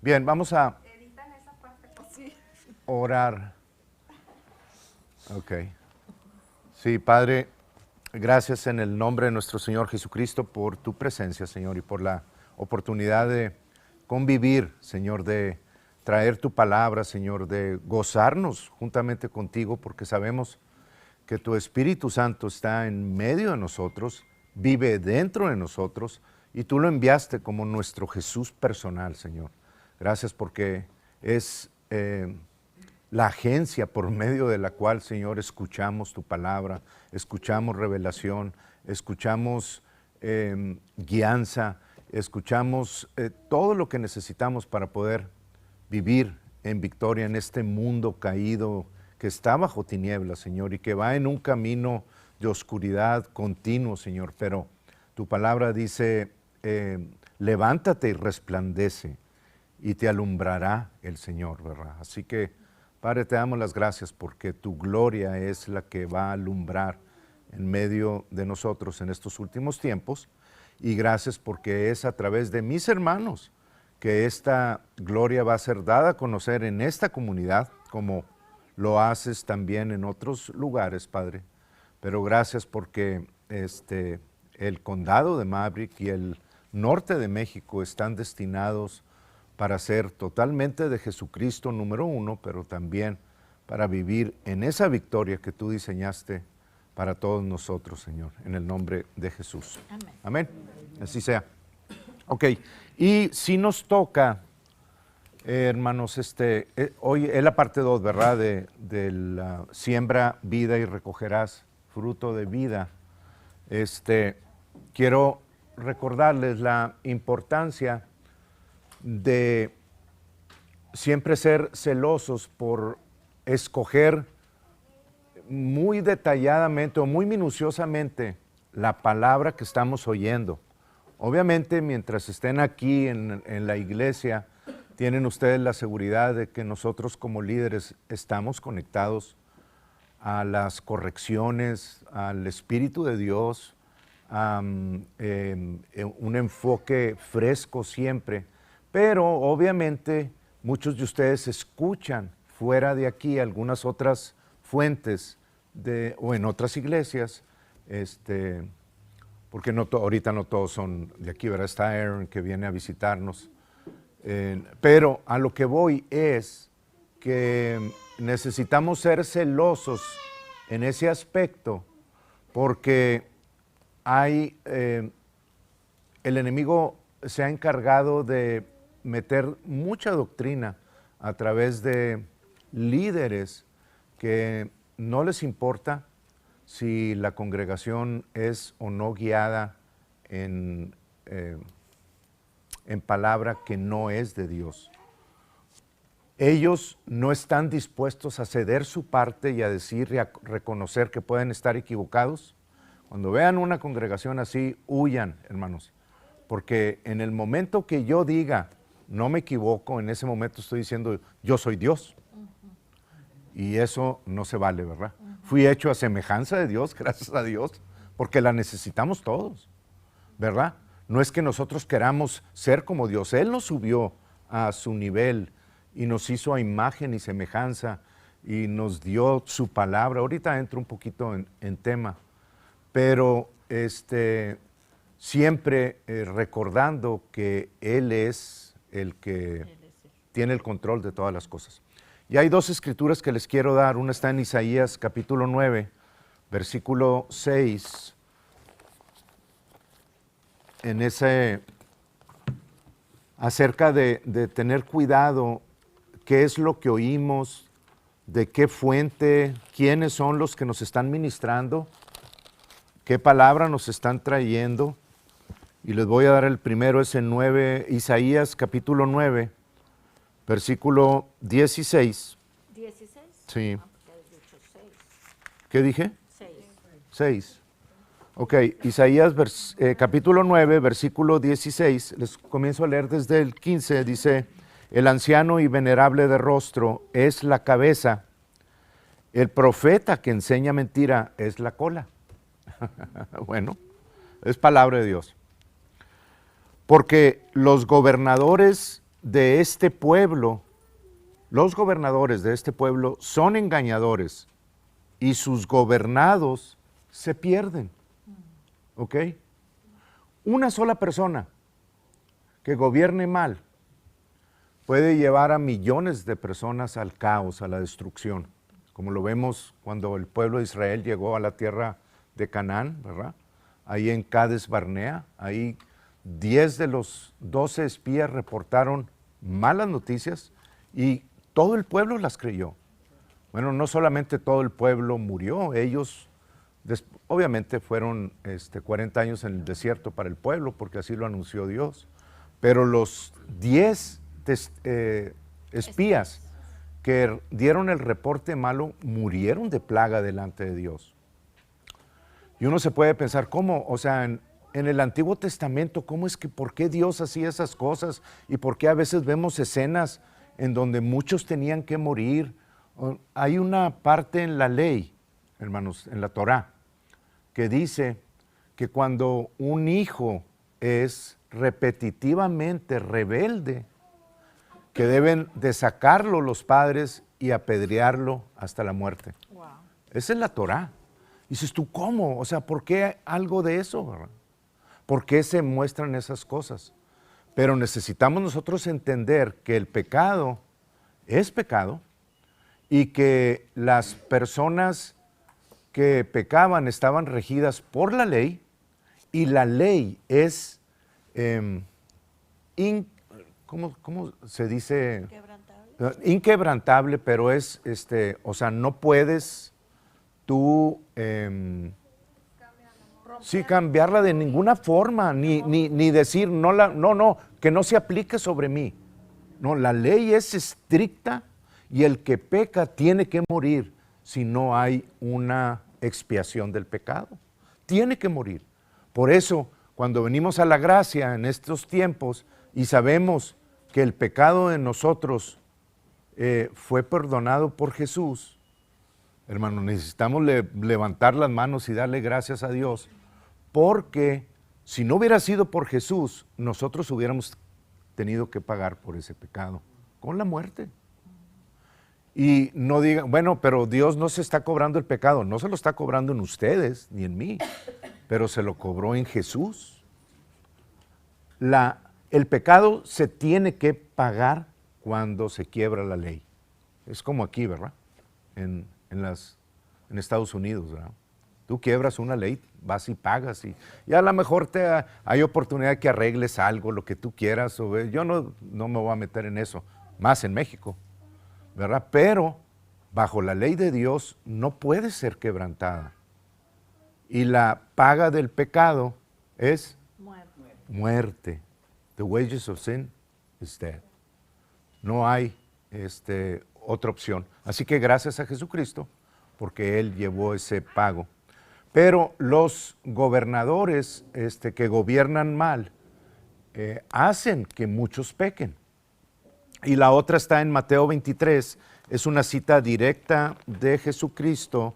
Bien, vamos a orar. Ok. Sí, Padre, gracias en el nombre de nuestro Señor Jesucristo por tu presencia, Señor, y por la oportunidad de convivir, Señor, de traer tu palabra, Señor, de gozarnos juntamente contigo, porque sabemos que tu Espíritu Santo está en medio de nosotros, vive dentro de nosotros, y tú lo enviaste como nuestro Jesús personal, Señor. Gracias porque es la agencia por medio de la cual, Señor, escuchamos tu palabra, escuchamos revelación, escuchamos guianza, escuchamos todo lo que necesitamos para poder vivir en victoria en este mundo caído que está bajo tinieblas, Señor, y que va en un camino de oscuridad continuo, Señor. Pero tu palabra dice, levántate y resplandece, y te alumbrará el Señor, ¿verdad? Así que, Padre, te damos las gracias porque tu gloria es la que va a alumbrar en medio de nosotros en estos últimos tiempos, y gracias porque es a través de mis hermanos que esta gloria va a ser dada a conocer en esta comunidad, como lo haces también en otros lugares, Padre. Pero gracias porque el condado de Maverick y el norte de México están destinados para ser totalmente de Jesucristo número uno, pero también para vivir en esa victoria que tú diseñaste para todos nosotros, Señor, en el nombre de Jesús. Amén. Amén. Así sea. Ok, y si nos toca, hermanos, hoy es la parte 2, ¿verdad? De la siembra vida y recogerás fruto de vida. Quiero recordarles la importancia de siempre ser celosos por escoger muy detalladamente o muy minuciosamente la palabra que estamos oyendo. Obviamente, mientras estén aquí en la iglesia, tienen ustedes la seguridad de que nosotros como líderes estamos conectados a las correcciones, al Espíritu de Dios, a un enfoque fresco siempre. Pero obviamente muchos de ustedes escuchan fuera de aquí algunas otras fuentes o en otras iglesias, porque ahorita no todos son de aquí, ¿verdad? Está Aaron que viene a visitarnos. Pero a lo que voy es que necesitamos ser celosos en ese aspecto, porque el enemigo se ha encargado de meter mucha doctrina a través de líderes que no les importa si la congregación es o no guiada en palabra que no es de Dios. Ellos no están dispuestos a ceder su parte y a decir y a reconocer que pueden estar equivocados. Cuando vean una congregación así, huyan, hermanos, porque en el momento que yo diga, no me equivoco, en ese momento estoy diciendo, yo soy Dios. Y eso no se vale, ¿verdad? Fui hecho a semejanza de Dios, gracias a Dios, porque la necesitamos todos, ¿verdad? No es que nosotros queramos ser como Dios. Él nos subió a su nivel y nos hizo a imagen y semejanza y nos dio su palabra. Ahorita entro un poquito en tema, pero siempre recordando que Él es el que tiene el control de todas las cosas. Y hay dos escrituras que les quiero dar. Una está en Isaías capítulo 9, versículo 6. En ese, acerca de tener cuidado, qué es lo que oímos, de qué fuente, quiénes son los que nos están ministrando, qué palabra nos están trayendo. Y les voy a dar el primero, es en Isaías capítulo 9, versículo 16. ¿16? Sí. Ah, porque has dicho 6. ¿Qué dije? 6. 6. Ok, Isaías capítulo 9, versículo 16, les comienzo a leer desde el 15, dice, el anciano y venerable de rostro es la cabeza, el profeta que enseña mentira es la cola. Bueno, es palabra de Dios. Porque los gobernadores de este pueblo, los gobernadores de este pueblo son engañadores y sus gobernados se pierden. ¿Ok? Una sola persona que gobierne mal puede llevar a millones de personas al caos, a la destrucción, como lo vemos cuando el pueblo de Israel llegó a la tierra de Canaán, ¿verdad? Ahí en Cades Barnea, ahí 10 de los 12 espías reportaron malas noticias y todo el pueblo las creyó. Bueno, no solamente todo el pueblo murió, ellos obviamente fueron 40 años en el desierto para el pueblo, porque así lo anunció Dios, pero los 10 espías que dieron el reporte malo murieron de plaga delante de Dios. Y uno se puede pensar, ¿cómo? O sea, en el Antiguo Testamento, ¿cómo es que, por qué Dios hacía esas cosas? ¿Y por qué a veces vemos escenas en donde muchos tenían que morir? Hay una parte en la ley, hermanos, en la Torá, que dice que cuando un hijo es repetitivamente rebelde, que deben de sacarlo los padres y apedrearlo hasta la muerte. Wow. Esa es la Torá. Dices tú, ¿cómo? O sea, ¿por qué algo de eso? ¿Verdad? ¿Por qué se muestran esas cosas? Pero necesitamos nosotros entender que el pecado es pecado y que las personas que pecaban estaban regidas por la ley y la ley es, ¿cómo se dice? Inquebrantable. Inquebrantable, pero es, o sea, no puedes tú cambiarla de ninguna forma, ni decir, no, que no se aplique sobre mí. No, la ley es estricta y el que peca tiene que morir si no hay una expiación del pecado. Tiene que morir. Por eso, cuando venimos a la gracia en estos tiempos y sabemos que el pecado de nosotros fue perdonado por Jesús, hermano, necesitamos levantar las manos y darle gracias a Dios, porque si no hubiera sido por Jesús, nosotros hubiéramos tenido que pagar por ese pecado, con la muerte. Y no digan, bueno, pero Dios no se está cobrando el pecado, no se lo está cobrando en ustedes ni en mí, pero se lo cobró en Jesús. El pecado se tiene que pagar cuando se quiebra la ley. Es como aquí, ¿verdad? En Estados Unidos, ¿verdad? Tú quiebras una ley, vas y pagas y a lo mejor hay oportunidad de que arregles algo, lo que tú quieras. Yo no me voy a meter en eso, más en México, ¿verdad? Pero bajo la ley de Dios no puede ser quebrantada. Y la paga del pecado es muerte. The wages of sin is death. No hay otra opción. Así que gracias a Jesucristo, porque Él llevó ese pago. Pero los gobernadores que gobiernan mal hacen que muchos pequen. Y la otra está en Mateo 23, es una cita directa de Jesucristo.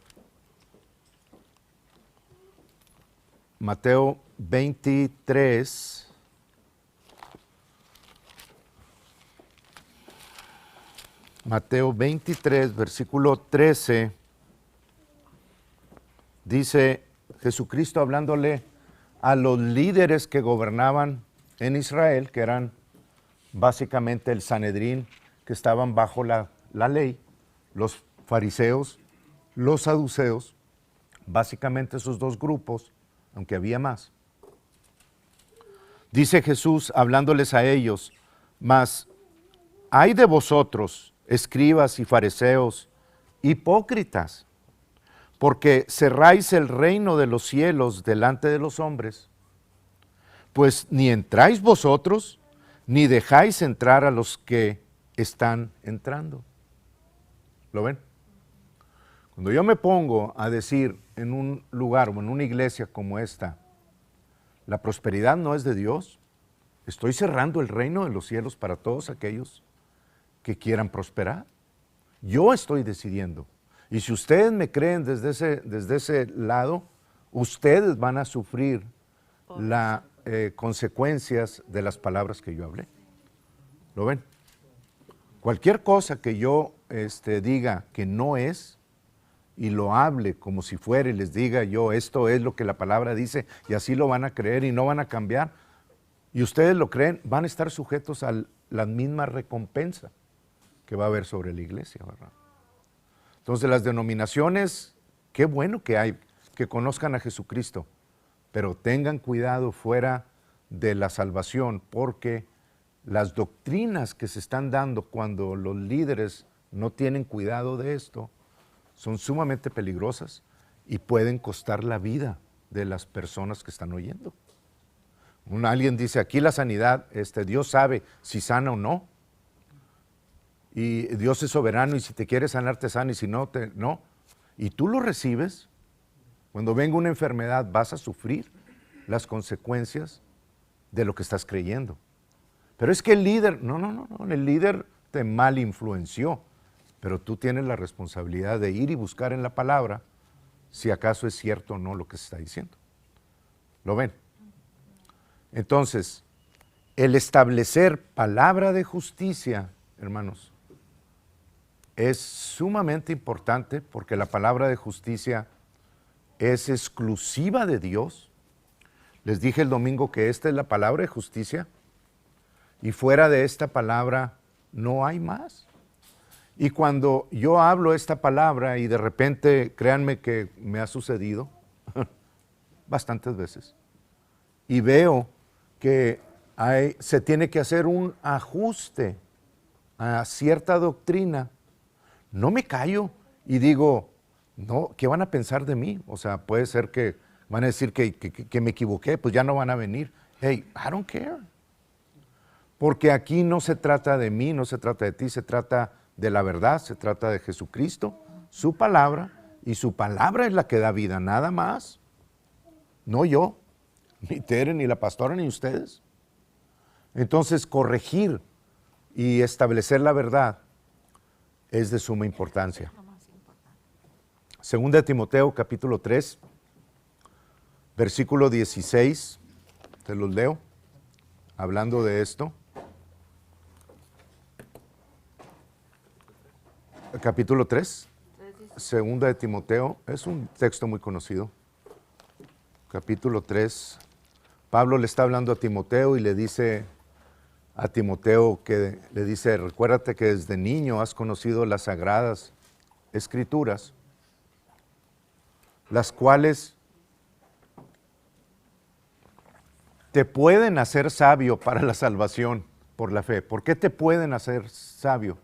Mateo 23. Mateo 23, versículo 13, dice Jesucristo hablándole a los líderes que gobernaban en Israel, que eran básicamente el Sanedrín, que estaban bajo la ley, los fariseos, los saduceos, básicamente esos dos grupos, aunque había más. Dice Jesús hablándoles a ellos, mas hay de vosotros, escribas y fariseos, hipócritas, porque cerráis el reino de los cielos delante de los hombres, pues ni entráis vosotros, ni dejáis entrar a los que están entrando. ¿Lo ven? Cuando yo me pongo a decir en un lugar o en una iglesia como esta, la prosperidad no es de Dios, estoy cerrando el reino de los cielos para todos aquellos que quieran prosperar. Yo estoy decidiendo. Y si ustedes me creen desde ese lado, ustedes van a sufrir las consecuencias de las palabras que yo hablé. ¿Lo ven? Cualquier cosa que yo diga que no es y lo hable como si fuera y les diga yo esto es lo que la palabra dice y así lo van a creer y no van a cambiar y ustedes lo creen, van a estar sujetos a la misma recompensa que va a haber sobre la iglesia, ¿verdad? Entonces las denominaciones, qué bueno que hay, que conozcan a Jesucristo, pero tengan cuidado fuera de la salvación porque las doctrinas que se están dando cuando los líderes no tienen cuidado de esto son sumamente peligrosas y pueden costar la vida de las personas que están oyendo. Alguien dice, aquí la sanidad, Dios sabe si sana o no. Y Dios es soberano y si te quiere sanar, te sana y si no, no. Y tú lo recibes. Cuando venga una enfermedad vas a sufrir las consecuencias de lo que estás creyendo. Pero es que el líder, no, el líder te mal influenció, pero tú tienes la responsabilidad de ir y buscar en la palabra si acaso es cierto o no lo que se está diciendo. ¿Lo ven? Entonces, el establecer palabra de justicia, hermanos, es sumamente importante porque la palabra de justicia es exclusiva de Dios. Les dije el domingo que esta es la palabra de justicia y fuera de esta palabra no hay más. Y cuando yo hablo esta palabra y de repente, créanme que me ha sucedido bastantes veces, y veo que se tiene que hacer un ajuste a cierta doctrina, no me callo y digo, no, ¿qué van a pensar de mí? O sea, puede ser que van a decir que me equivoqué, pues ya no van a venir. Hey, I don't care. Porque aquí no se trata de mí, no se trata de ti, se trata de la verdad, se trata de Jesucristo, su palabra, y su palabra es la que da vida, nada más. No yo, ni Tere, ni la pastora, ni ustedes. Entonces, corregir y establecer la verdad es de suma importancia. Segunda de Timoteo, capítulo 3, versículo 16, te los leo, hablando de esto. Capítulo 3, segunda de Timoteo, es un texto muy conocido. Capítulo 3, Pablo le está hablando a Timoteo y le dice a Timoteo que le dice, recuérdate que desde niño has conocido las sagradas escrituras, las cuales te pueden hacer sabio para la salvación por la fe. ¿Por qué te pueden hacer sabio?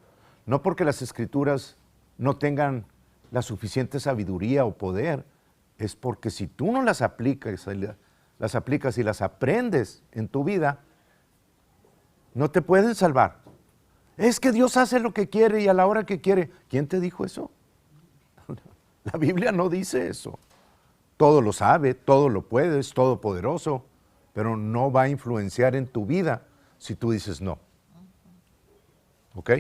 No porque las escrituras no tengan la suficiente sabiduría o poder, es porque si tú no las aplicas y las aprendes en tu vida, no te pueden salvar. Es que Dios hace lo que quiere y a la hora que quiere. ¿Quién te dijo eso? La Biblia no dice eso. Todo lo sabe, todo lo puede, es todopoderoso, pero no va a influenciar en tu vida si tú dices no. ¿Ok?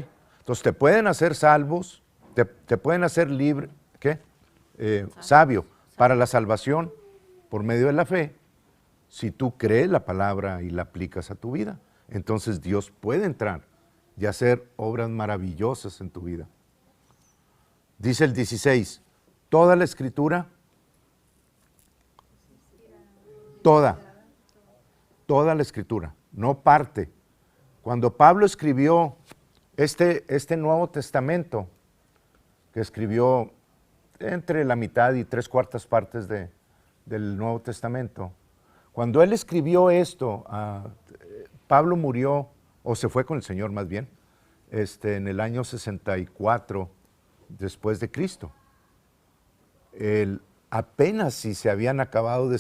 Entonces te pueden hacer salvos, te pueden hacer libre, ¿qué? Sabio para la salvación por medio de la fe, si tú crees la palabra y la aplicas a tu vida. Entonces Dios puede entrar y hacer obras maravillosas en tu vida. Dice el 16, toda la escritura, toda la escritura, no parte. Cuando Pablo escribió este Nuevo Testamento, que escribió entre la mitad y 3/4 partes del Nuevo Testamento, cuando él escribió esto, Pablo murió, o se fue con el Señor más bien, en el año 64 después de Cristo. Apenas si se habían acabado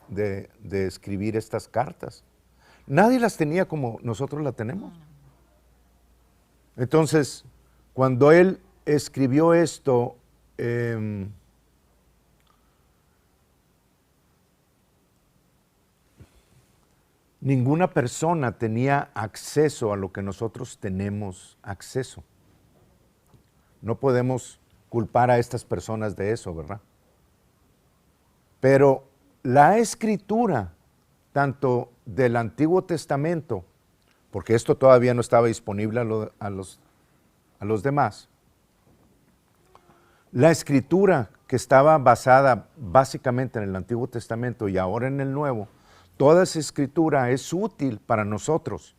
de escribir estas cartas. Nadie las tenía como nosotros las tenemos. Entonces, cuando él escribió esto, ninguna persona tenía acceso a lo que nosotros tenemos acceso. No podemos culpar a estas personas de eso, ¿verdad? Pero la escritura, tanto del Antiguo Testamento porque esto todavía no estaba disponible a los demás. La escritura que estaba basada básicamente en el Antiguo Testamento y ahora en el Nuevo, toda esa escritura es útil para nosotros,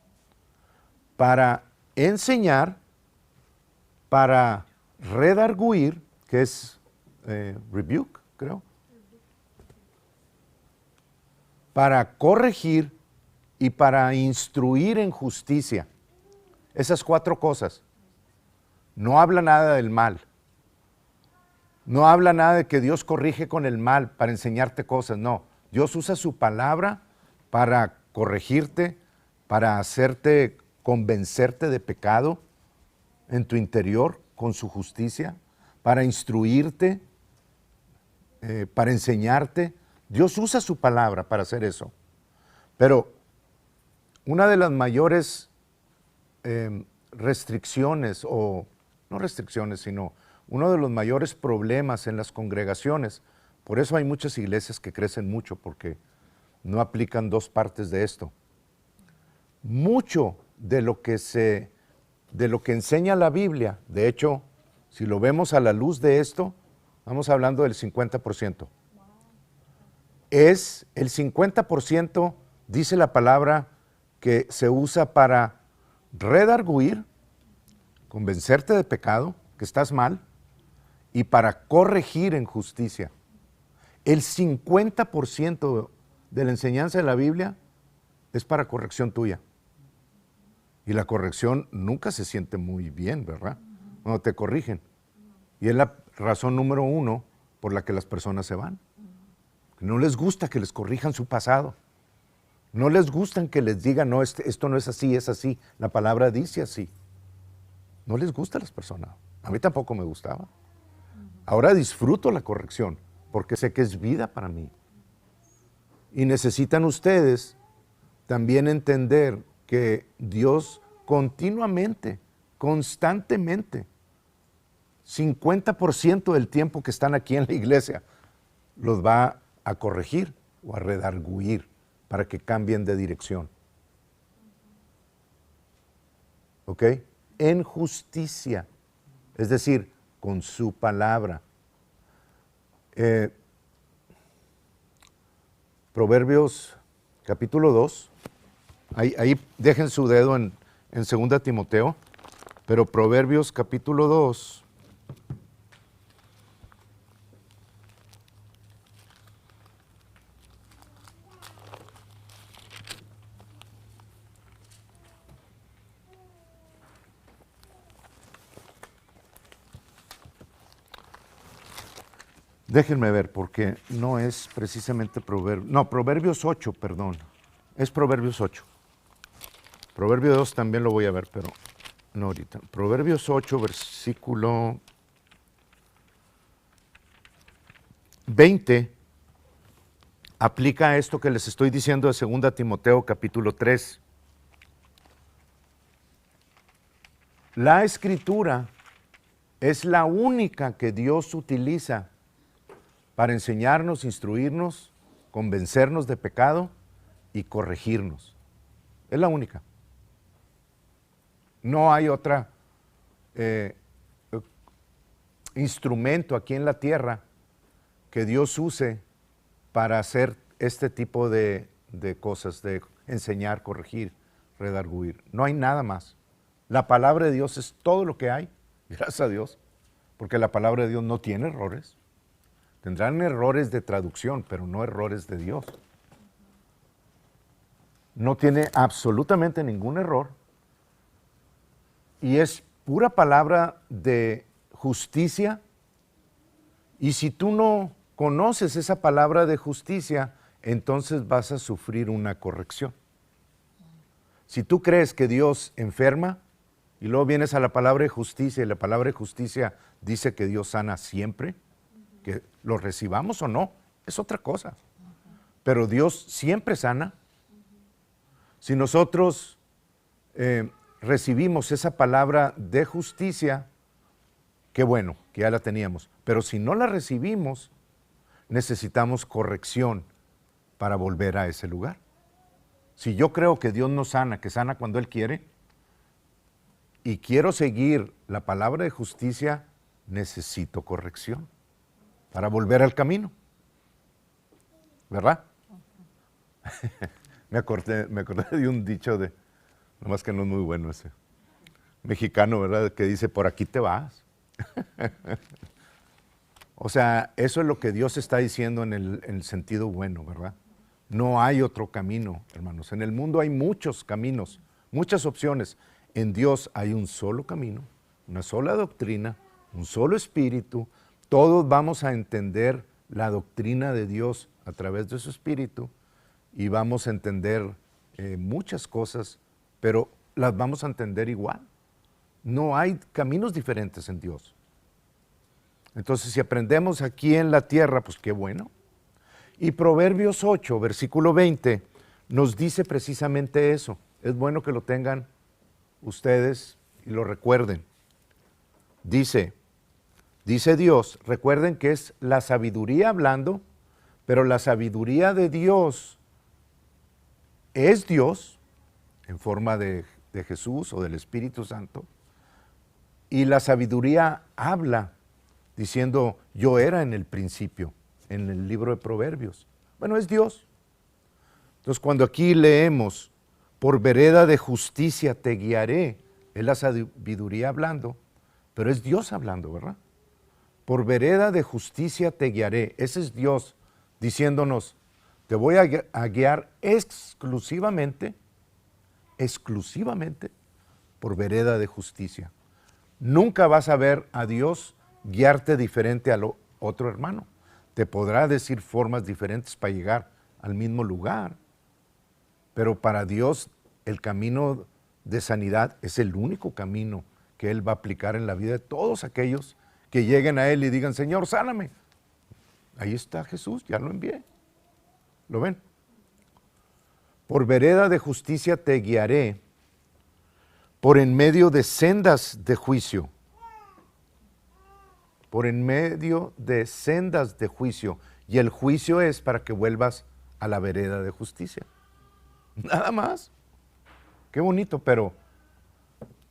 para enseñar, para redarguir, que es rebuke, creo, para corregir y para instruir en justicia. Esas 4 cosas. No habla nada del mal. No habla nada de que Dios corrige con el mal para enseñarte cosas, no. Dios usa su palabra para corregirte, para hacerte convencerte de pecado en tu interior con su justicia, para instruirte, para enseñarte. Dios usa su palabra para hacer eso. Pero una de las mayores restricciones, o no restricciones, sino uno de los mayores problemas en las congregaciones, por eso hay muchas iglesias que crecen mucho, porque no aplican 2 partes de esto. Mucho de lo que enseña la Biblia, de hecho, si lo vemos a la luz de esto, estamos hablando del 50%. Es el 50%, dice la palabra, que se usa para redarguir, convencerte de pecado, que estás mal, y para corregir en justicia. El 50% de la enseñanza de la Biblia es para corrección tuya. Y la corrección nunca se siente muy bien, ¿verdad? Cuando te corrigen. Y es la razón número 1 por la que las personas se van. No les gusta que les corrijan su pasado. No les gusta que les digan, no, esto no es así, es así. La palabra dice así. No les gusta a las personas. A mí tampoco me gustaba. Ahora disfruto la corrección porque sé que es vida para mí. Y necesitan ustedes también entender que Dios continuamente, constantemente, 50% del tiempo que están aquí en la iglesia, los va a corregir o a redarguir para que cambien de dirección. ¿Ok? En justicia, es decir, con su palabra. Proverbios capítulo 2, ahí dejen su dedo en 2 Timoteo, pero Proverbios capítulo 2, déjenme ver, porque no es precisamente Proverbios, no, Proverbios 8, perdón, es Proverbios 8. Proverbios 2 también lo voy a ver, pero no ahorita. Proverbios 8, versículo 20, aplica esto que les estoy diciendo de 2 Timoteo capítulo 3. La Escritura es la única que Dios utiliza para enseñarnos, instruirnos, convencernos de pecado y corregirnos. Es la única. No hay otra instrumento aquí en la tierra que Dios use para hacer este tipo de cosas, de enseñar, corregir, redarguir. No hay nada más. La palabra de Dios es todo lo que hay, gracias a Dios, porque la palabra de Dios no tiene errores. Tendrán errores de traducción, pero no errores de Dios. No tiene absolutamente ningún error. Y es pura palabra de justicia. Y si tú no conoces esa palabra de justicia, entonces vas a sufrir una corrección. Si tú crees que Dios enferma, y luego vienes a la palabra de justicia, y la palabra de justicia dice que Dios sana siempre, que lo recibamos o no, es otra cosa. Pero Dios siempre sana. Si nosotros recibimos esa palabra de justicia, qué bueno, que ya la teníamos. Pero si no la recibimos, necesitamos corrección para volver a ese lugar. Si yo creo que Dios no sana, que sana cuando Él quiere, y quiero seguir la palabra de justicia, necesito corrección para volver al camino. ¿Verdad? Me acordé de un dicho nomás que no es muy bueno ese, mexicano, ¿verdad? Que dice, por aquí te vas. O sea, eso es lo que Dios está diciendo en el sentido bueno, ¿verdad? No hay otro camino, hermanos. En el mundo hay muchos caminos, muchas opciones. En Dios hay un solo camino, una sola doctrina, un solo espíritu. Todos vamos a entender la doctrina de Dios a través de su espíritu y vamos a entender muchas cosas, pero las vamos a entender igual. No hay caminos diferentes en Dios. Entonces, si aprendemos aquí en la tierra, pues qué bueno. Y Proverbios 8, versículo 20, nos dice precisamente eso. Es bueno que lo tengan ustedes y lo recuerden. Dice Dios, recuerden que es la sabiduría hablando, pero la sabiduría de Dios es Dios en forma de Jesús o del Espíritu Santo. Y la sabiduría habla diciendo, yo era en el principio, en el libro de Proverbios. Bueno, es Dios. Entonces, cuando aquí leemos, por vereda de justicia te guiaré, es la sabiduría hablando, pero es Dios hablando, ¿verdad? Por vereda de justicia te guiaré. Ese es Dios diciéndonos, te voy a guiar exclusivamente por vereda de justicia. Nunca vas a ver a Dios guiarte diferente al otro hermano. Te podrá decir formas diferentes para llegar al mismo lugar, pero para Dios el camino de sanidad es el único camino que Él va a aplicar en la vida de todos aquellos que lleguen a Él y digan, Señor, sáname. Ahí está Jesús, ya lo envié. ¿Lo ven? Por vereda de justicia te guiaré, por en medio de sendas de juicio. Por en medio de sendas de juicio. Y el juicio es para que vuelvas a la vereda de justicia. Nada más. Qué bonito, pero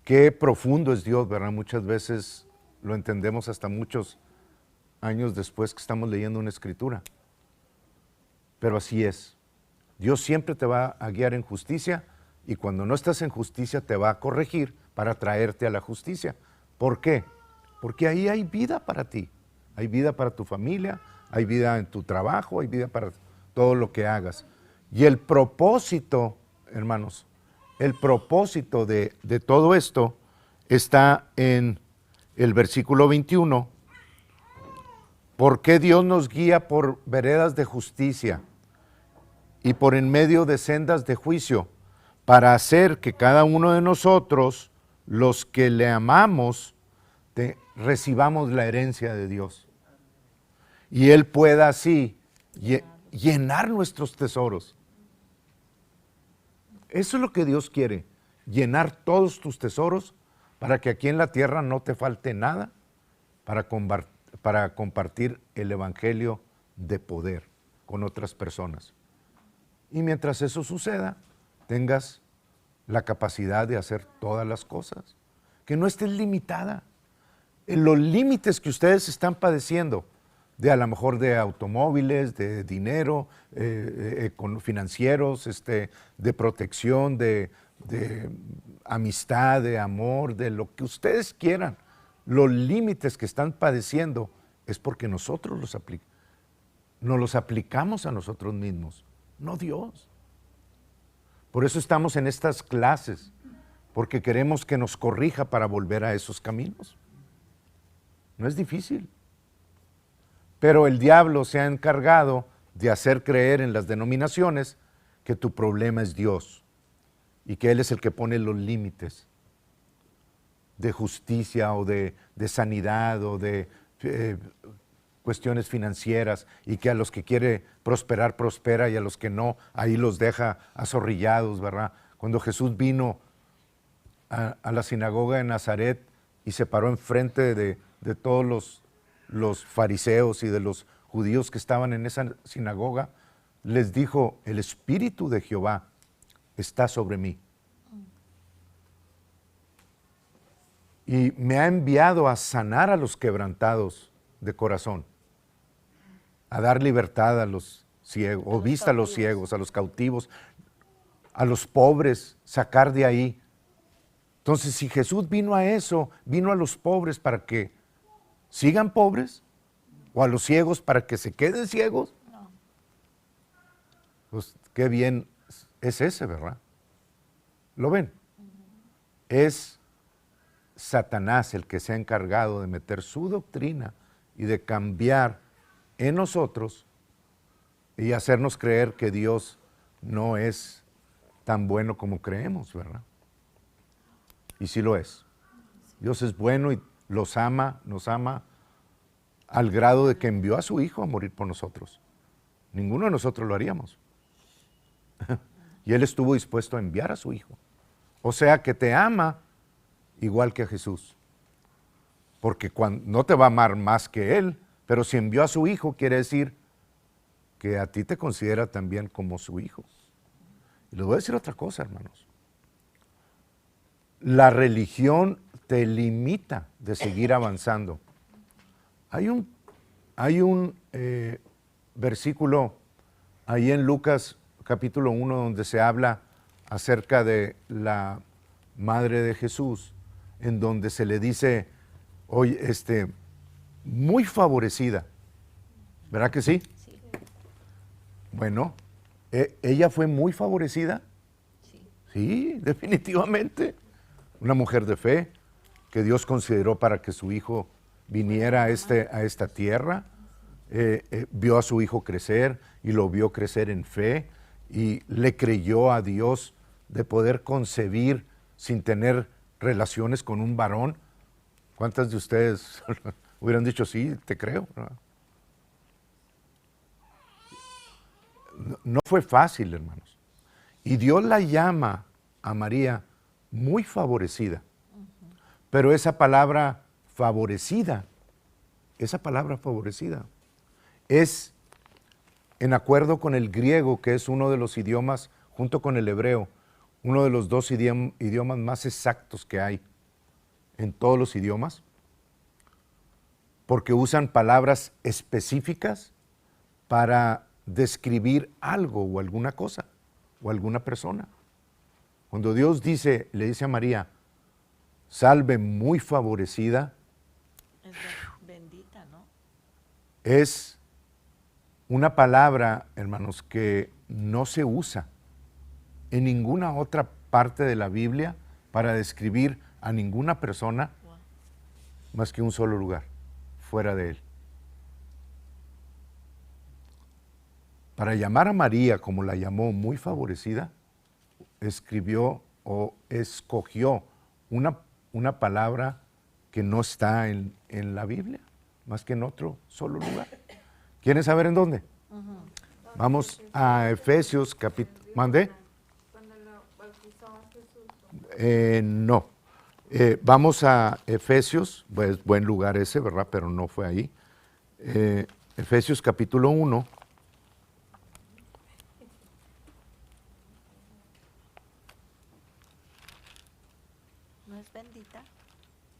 qué profundo es Dios, ¿verdad? Muchas veces lo entendemos hasta muchos años después que estamos leyendo una escritura. Pero así es. Dios siempre te va a guiar en justicia y cuando no estás en justicia te va a corregir para traerte a la justicia. ¿Por qué? Porque ahí hay vida para ti. Hay vida para tu familia, hay vida en tu trabajo, hay vida para todo lo que hagas. Y el propósito, hermanos, el propósito de todo esto está en el versículo 21. ¿Por qué Dios nos guía por veredas de justicia y por en medio de sendas de juicio? Para hacer que cada uno de nosotros, los que le amamos, recibamos la herencia de Dios. Y Él pueda así llenar nuestros tesoros. Eso es lo que Dios quiere, llenar todos tus tesoros para que aquí en la tierra no te falte nada para compartir el evangelio de poder con otras personas. Y mientras eso suceda, tengas la capacidad de hacer todas las cosas, que no estés limitada en los límites que ustedes están padeciendo, de a lo mejor de automóviles, de dinero, financieros, de protección, de amistad, de amor, de lo que ustedes quieran. Los límites que están padeciendo es porque nosotros nos los aplicamos a nosotros mismos, no Dios. Por eso estamos en estas clases, porque queremos que nos corrija para volver a esos caminos. No es difícil. Pero el diablo se ha encargado de hacer creer en las denominaciones que tu problema es Dios y que Él es el que pone los límites de justicia o de sanidad o de cuestiones financieras y que a los que quiere prosperar, prospera y a los que no, ahí los deja azorrillados, ¿verdad? Cuando Jesús vino a la sinagoga de Nazaret y se paró enfrente de todos los fariseos y de los judíos que estaban en esa sinagoga, les dijo, el Espíritu de Jehová está sobre mí. Y me ha enviado a sanar a los quebrantados de corazón, a dar libertad a los ciegos, o vista a los ciegos, a los cautivos, a los pobres, sacar de ahí. Entonces, si Jesús vino a eso, vino a los pobres para que sigan pobres, o a los ciegos para que se queden ciegos, no. Pues qué bien es ese, ¿verdad? ¿Lo ven? Es Satanás el que se ha encargado de meter su doctrina y de cambiar en nosotros y hacernos creer que Dios no es tan bueno como creemos, ¿verdad? Y sí lo es. Dios es bueno y los ama, nos ama al grado de que envió a su Hijo a morir por nosotros. Ninguno de nosotros lo haríamos. Y Él estuvo dispuesto a enviar a su Hijo. O sea que te ama igual que a Jesús. Porque no te va a amar más que Él, pero si envió a su Hijo quiere decir que a ti te considera también como su Hijo. Y les voy a decir otra cosa, hermanos. La religión te limita de seguir avanzando. Hay un versículo ahí en Lucas capítulo 1 donde se habla acerca de la madre de Jesús, en donde se le dice, oye, muy favorecida, ¿verdad que sí? Sí. Bueno, ¿ella fue muy favorecida? Sí. Sí, definitivamente. Una mujer de fe que Dios consideró para que su hijo viniera a esta tierra, vio a su hijo crecer y lo vio crecer en fe y le creyó a Dios de poder concebir sin tener relaciones con un varón. ¿Cuántas de ustedes hubieran dicho, sí, te creo? No fue fácil, hermanos. Y Dios la llama a María muy favorecida. Pero esa palabra favorecida es en acuerdo con el griego, que es uno de los idiomas, junto con el hebreo, uno de los dos idiomas más exactos que hay en todos los idiomas, porque usan palabras específicas para describir algo o alguna cosa o alguna persona. Cuando Dios le dice a María, salve muy favorecida, Es bendita, ¿no? es una palabra, hermanos, que no se usa en ninguna otra parte de la Biblia para describir a ninguna persona más que un solo lugar, fuera de él. Para llamar a María como la llamó muy favorecida, escribió o escogió una palabra que no está en la Biblia, más que en otro solo lugar. ¿Quieren saber en dónde? Vamos a Efesios capítulo... ¿Mandé? Cuando lo bautizó a Jesús. No. Vamos a Efesios, pues buen lugar ese, ¿verdad? Pero no fue ahí. Efesios capítulo 1. ¿No es bendita?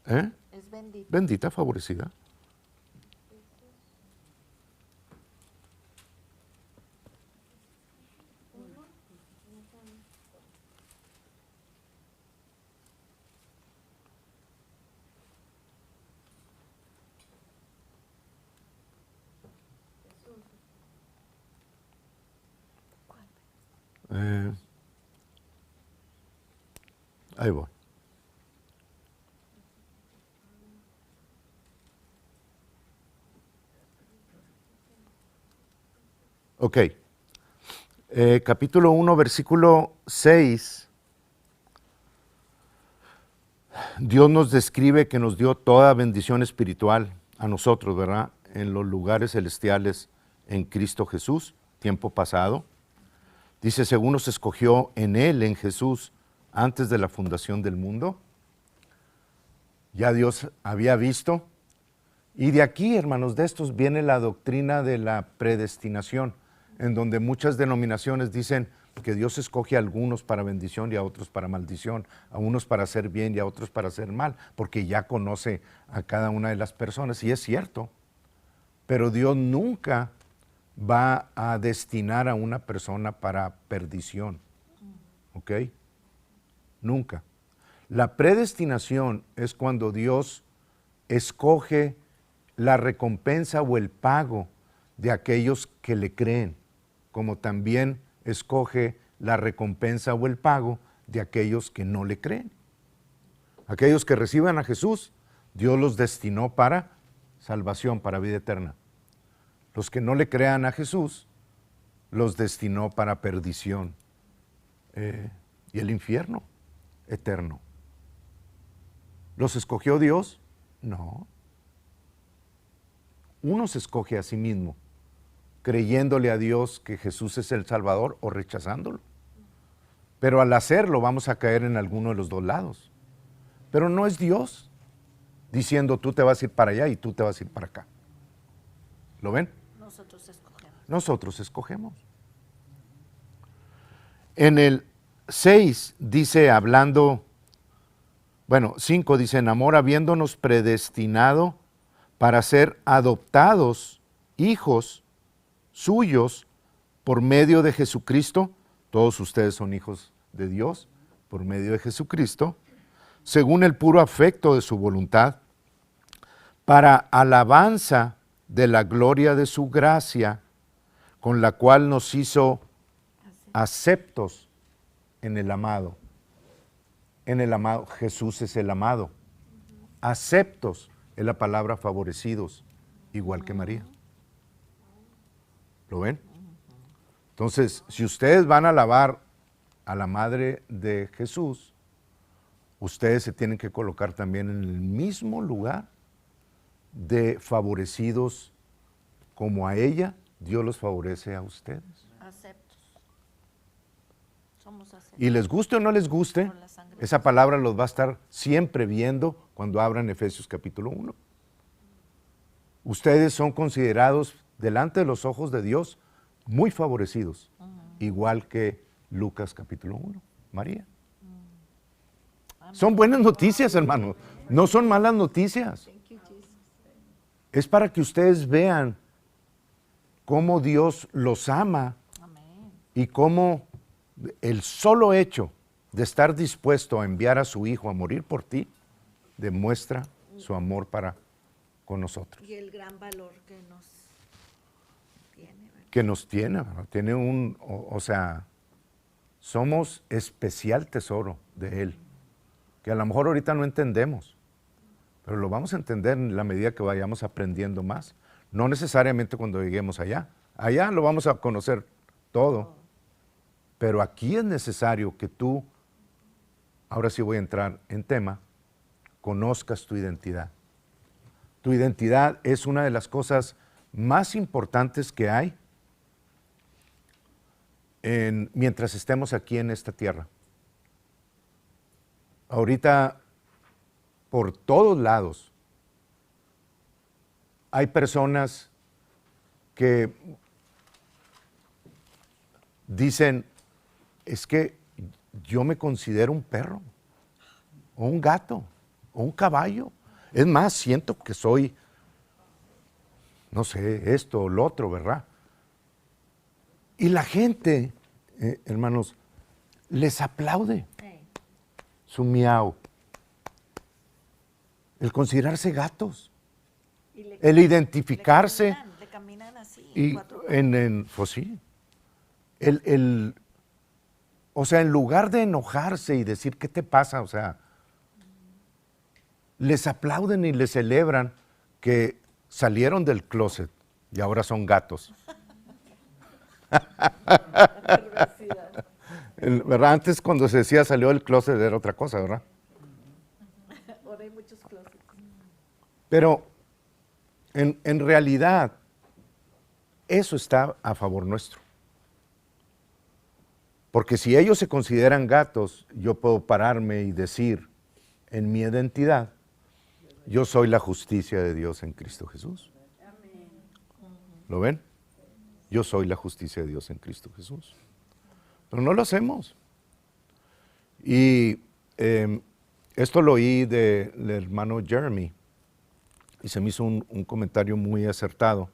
¿Eh? Es bendita. Bendita, favorecida. Ahí voy. Ok. Capítulo 1, versículo 6. Dios nos describe que nos dio toda bendición espiritual a nosotros, ¿verdad? En los lugares celestiales en Cristo Jesús, tiempo pasado. Dice, según nos escogió en Él, en Jesús, antes de la fundación del mundo. Ya Dios había visto. Y de aquí, hermanos, de estos viene la doctrina de la predestinación, en donde muchas denominaciones dicen, que Dios escoge a algunos para bendición y a otros para maldición, a unos para hacer bien y a otros para hacer mal, porque ya conoce a cada una de las personas, y es cierto, pero Dios nunca va a destinar a una persona para perdición, ¿ok? Nunca. La predestinación es cuando Dios escoge la recompensa o el pago de aquellos que le creen, como también escoge la recompensa o el pago de aquellos que no le creen. Aquellos que reciban a Jesús, Dios los destinó para salvación, para vida eterna. Los que no le crean a Jesús, los destinó para perdición y el infierno eterno. ¿Los escogió Dios? No. Uno se escoge a sí mismo, creyéndole a Dios que Jesús es el Salvador o rechazándolo. Pero al hacerlo vamos a caer en alguno de los dos lados. Pero no es Dios diciendo tú te vas a ir para allá y tú te vas a ir para acá. ¿Lo ven? Nosotros escogemos. Nosotros escogemos. En el 6 dice, hablando, 5 dice, en amor habiéndonos predestinado para ser adoptados hijos suyos por medio de Jesucristo. Todos ustedes son hijos de Dios por medio de Jesucristo, según el puro afecto de su voluntad, para alabanza de la gloria de su gracia, con la cual nos hizo aceptos en el amado. En el amado, Jesús es el amado. Aceptos es la palabra favorecidos, igual que María. ¿Lo ven? Entonces, si ustedes van a alabar a la madre de Jesús, ustedes se tienen que colocar también en el mismo lugar de favorecidos como a ella, Dios los favorece a ustedes. Aceptos. Somos aceptos. Y les guste o no les guste, Por la sangre. esa palabra los va a estar siempre viendo cuando abran Efesios capítulo 1. Ustedes son considerados delante de los ojos de Dios muy favorecidos, igual que Lucas capítulo 1, María. Son buenas noticias, hermanos, no son malas noticias. Es para que ustedes vean cómo Dios los ama Amén. y cómo el solo hecho de estar dispuesto a enviar a su Hijo a morir por ti demuestra su amor para con nosotros. Y el gran valor que nos tiene. ¿Verdad? Que nos tiene, ¿verdad? Tiene o sea, somos especial tesoro de Él, que a lo mejor ahorita no entendemos, pero lo vamos a entender en la medida que vayamos aprendiendo más. No necesariamente cuando lleguemos allá. Allá lo vamos a conocer todo. Pero aquí es necesario que tú, ahora sí voy a entrar en tema, conozcas tu identidad. Tu identidad es una de las cosas más importantes que hay mientras estemos aquí en esta tierra. Ahorita, por todos lados, hay personas que dicen, es que yo me considero un perro, o un gato, o un caballo. Es más, siento que soy, no sé, esto o lo otro, ¿verdad? Y la gente, hermanos, les aplaude su miau, el considerarse gatos, Y le- el identificarse. Le caminan así. Y cuatro- pues sí, o sea, en lugar de enojarse y decir, ¿qué te pasa? O sea, les aplauden y les celebran que salieron del closet y ahora son gatos. ¿Verdad? Antes cuando se decía salió del closet era otra cosa, ¿verdad? Ahora hay muchos closets. Pero en realidad eso está a favor nuestro. Porque si ellos se consideran gatos, yo puedo pararme y decir en mi identidad, yo soy la justicia de Dios en Cristo Jesús. ¿Lo ven? Yo soy la justicia de Dios en Cristo Jesús. pero no lo hacemos. Y esto lo oí del hermano Jeremy y se me hizo un comentario muy acertado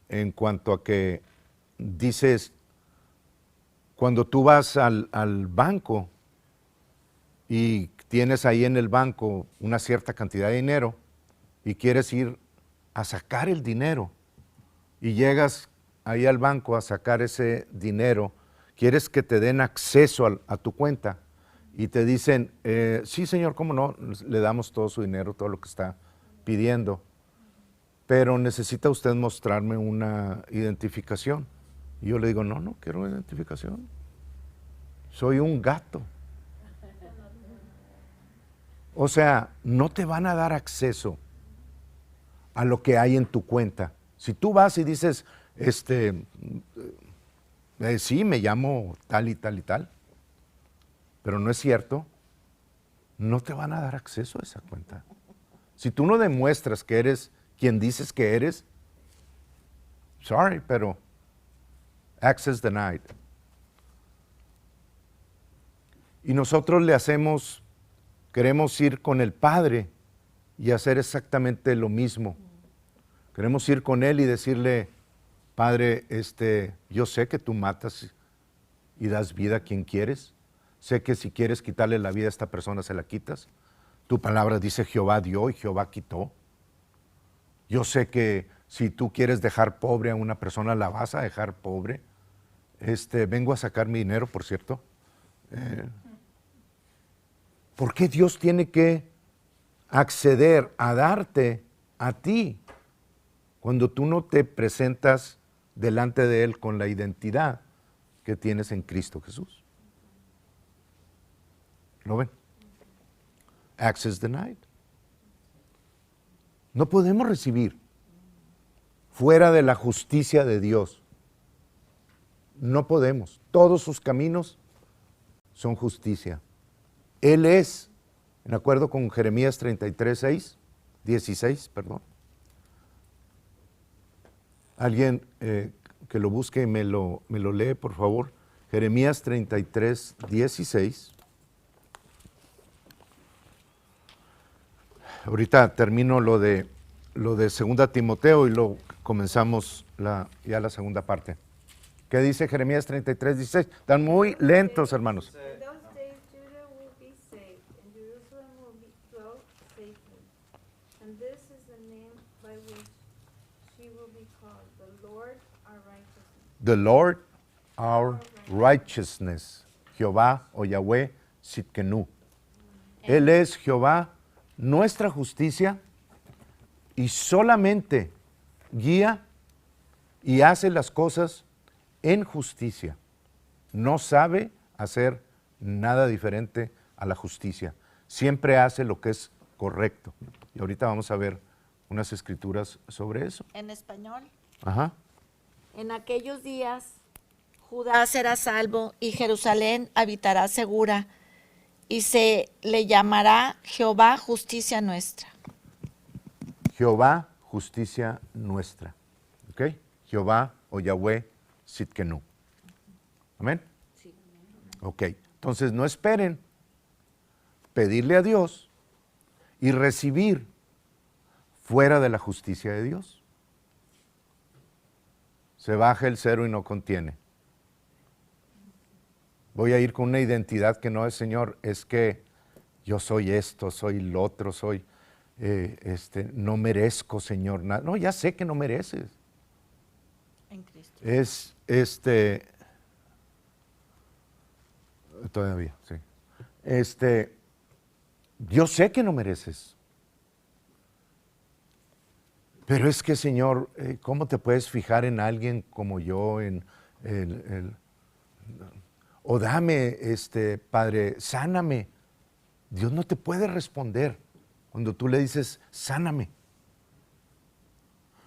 en cuanto a que dices, cuando tú vas al banco y tienes ahí en el banco una cierta cantidad de dinero y quieres ir a sacar el dinero y llegas ahí al banco a sacar ese dinero, quieres que te den acceso a tu cuenta y te dicen, sí señor, cómo no, le damos todo su dinero, todo lo que está pidiendo, pero necesita usted mostrarme una identificación. Y yo le digo, no, no quiero identificación, soy un gato. O sea, no te van a dar acceso a lo que hay en tu cuenta. Si tú vas y dices, sí, me llamo tal y tal y tal, pero no es cierto, no te van a dar acceso a esa cuenta. Si tú no demuestras que eres quien dices que eres, sorry, pero access denied. Y nosotros queremos ir con el Padre y hacer exactamente lo mismo. Queremos ir con Él y decirle, Padre, yo sé que tú matas y das vida a quien quieres. Sé que si quieres quitarle la vida a esta persona, se la quitas. Tu palabra dice Jehová dio y Jehová quitó. Yo sé que si tú quieres dejar pobre a una persona, la vas a dejar pobre. Vengo a sacar mi dinero, por cierto. ¿Por qué Dios tiene que acceder a darte a ti cuando tú no te presentas delante de Él con la identidad que tienes en Cristo Jesús? ¿Lo ven? Access denied. No podemos recibir fuera de la justicia de Dios. No podemos. Todos sus caminos son justicia. Él es, en acuerdo con Jeremías 16, perdón. Alguien que lo busque y me lo lee, por favor. Jeremías 33, 16. Ahorita termino lo de 2 Timoteo y luego comenzamos ya la segunda parte. ¿Qué dice Jeremías 33, 16? Están muy lentos, hermanos. In those days Judah will be saved, and Jerusalem will dwell safely. And this is the name by which she will be called, the Lord our righteousness. The Lord our righteousness. Jehová o Yahweh Sitkenu. Él es Jehová, nuestra justicia, y solamente guía y hace las cosas en justicia. No sabe hacer nada diferente a la justicia. Siempre hace lo que es correcto. Y ahorita vamos a ver unas escrituras sobre eso. En español. Ajá. En aquellos días Judá será salvo y Jerusalén habitará segura y se le llamará Jehová justicia nuestra. Jehová, justicia nuestra. ¿Ok? Jehová o Yahweh Sitkenu. ¿Amén? Sí. Ok. Entonces no esperen pedirle a Dios y recibir fuera de la justicia de Dios. Se baja el cero y no contiene. Voy a ir con una identidad que no es Señor, es que yo soy esto, soy lo otro, soy, no merezco, Señor, nada. No, ya sé que no mereces. En Cristo. Es, todavía, sí. Yo sé que no mereces. Pero es que, Señor, ¿cómo te puedes fijar en alguien como yo? O dame, Padre, sáname. Dios no te puede responder cuando tú le dices, sáname.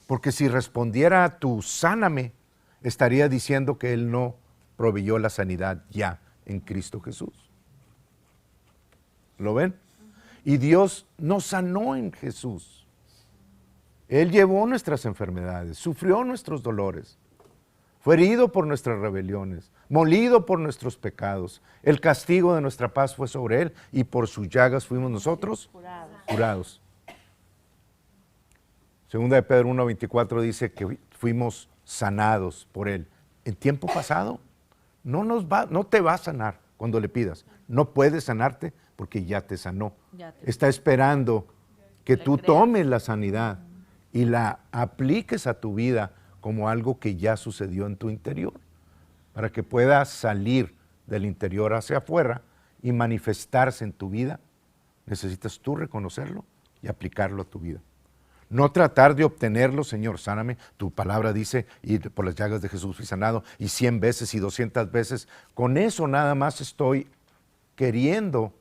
Porque si respondiera a tu sáname, estaría diciendo que Él no proveyó la sanidad ya en Cristo Jesús. ¿Lo ven? Y Dios nos sanó en Jesús. Él llevó nuestras enfermedades, sufrió nuestros dolores. fue herido por nuestras rebeliones, molido por nuestros pecados. El castigo de nuestra paz fue sobre él y por sus llagas fuimos nosotros curados. Segunda de Pedro 1:24 dice que fuimos sanados por él. En tiempo pasado no te va a sanar cuando le pidas. No puede sanarte porque ya te sanó. Está esperando que tú tomes la sanidad y la apliques a tu vida como algo que ya sucedió en tu interior, para que pueda salir del interior hacia afuera y manifestarse en tu vida. Necesitas tú reconocerlo y aplicarlo a tu vida. No tratar de obtenerlo, Señor, sáname. Tu palabra dice, y por las llagas de Jesús fui sanado, y 100 veces y 200 veces. Con eso nada más estoy queriendo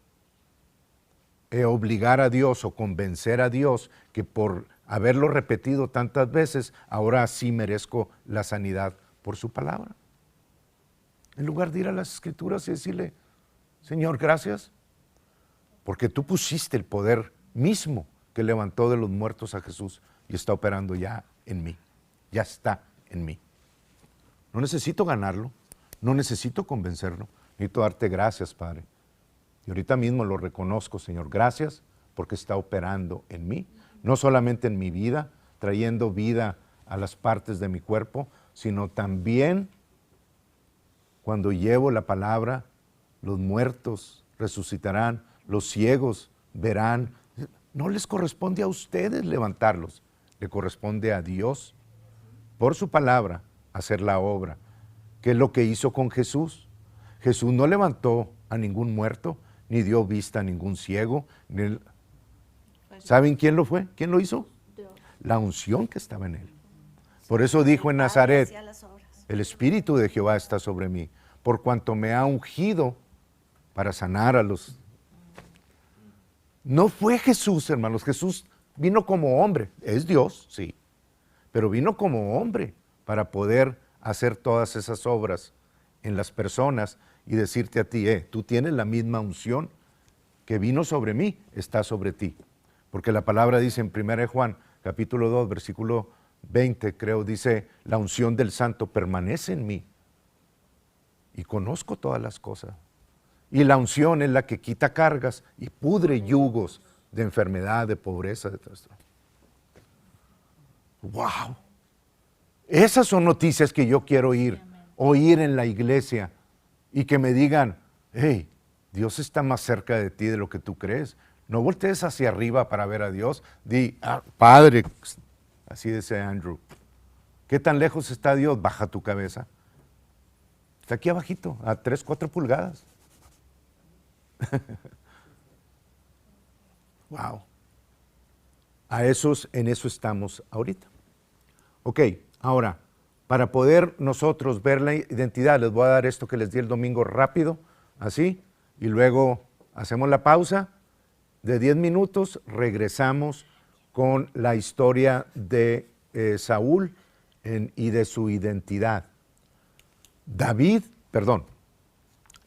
obligar a Dios o convencer a Dios que por haberlo repetido tantas veces, ahora sí merezco la sanidad por su palabra. En lugar de ir a las Escrituras y decirle, Señor, gracias, porque tú pusiste el poder mismo que levantó de los muertos a Jesús y está operando ya en mí, ya está en mí. No necesito ganarlo, no necesito convencerlo, necesito darte gracias, Padre. Y ahorita mismo lo reconozco, Señor, gracias porque está operando en mí, no solamente en mi vida, trayendo vida a las partes de mi cuerpo, sino también cuando llevo la palabra, los muertos resucitarán, los ciegos verán. No les corresponde a ustedes levantarlos, le corresponde a Dios, por su palabra, hacer la obra, que es lo que hizo con Jesús. Jesús no levantó a ningún muerto, ni dio vista a ningún ciego. ¿Saben quién lo fue? ¿Quién lo hizo? La unción que estaba en él. Por eso dijo en Nazaret, el Espíritu de Jehová está sobre mí, por cuanto me ha ungido para sanar a los... No fue Jesús, hermanos. Jesús vino como hombre. Es Dios, sí. Pero vino como hombre para poder hacer todas esas obras en las personas y decirte a ti, tú tienes la misma unción que vino sobre mí, está sobre ti. Porque la palabra dice en 1 Juan, capítulo 2, versículo 20, creo, dice, la unción del santo permanece en mí y conozco todas las cosas. Y la unción es la que quita cargas y pudre yugos de enfermedad, de pobreza, de todo esto. ¡Wow! Esas son noticias que yo quiero oír en la iglesia y que me digan, hey, Dios está más cerca de ti de lo que tú crees. No voltees hacia arriba para ver a Dios. Di, Padre, así dice Andrew, ¿qué tan lejos está Dios? Baja tu cabeza. Está aquí abajito, a 3, 4 pulgadas. Wow. En eso estamos ahorita. Ok, ahora, para poder nosotros ver la identidad, les voy a dar esto que les di el domingo rápido, así, y luego hacemos la pausa de 10 minutos, regresamos con la historia de Saúl y de su identidad.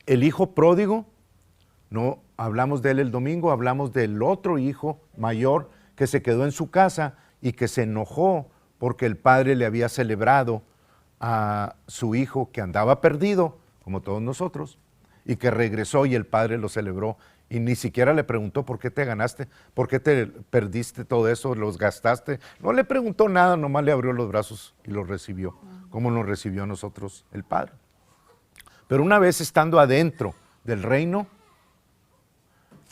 El hijo pródigo, no hablamos de él el domingo, hablamos del otro hijo mayor que se quedó en su casa y que se enojó porque el padre le había celebrado a su hijo que andaba perdido, como todos nosotros, y que regresó y el padre lo celebró y ni siquiera le preguntó por qué te ganaste, por qué te perdiste todo eso, los gastaste. No le preguntó nada, nomás le abrió los brazos y lo recibió, como nos recibió a nosotros el padre. Pero una vez estando adentro del reino,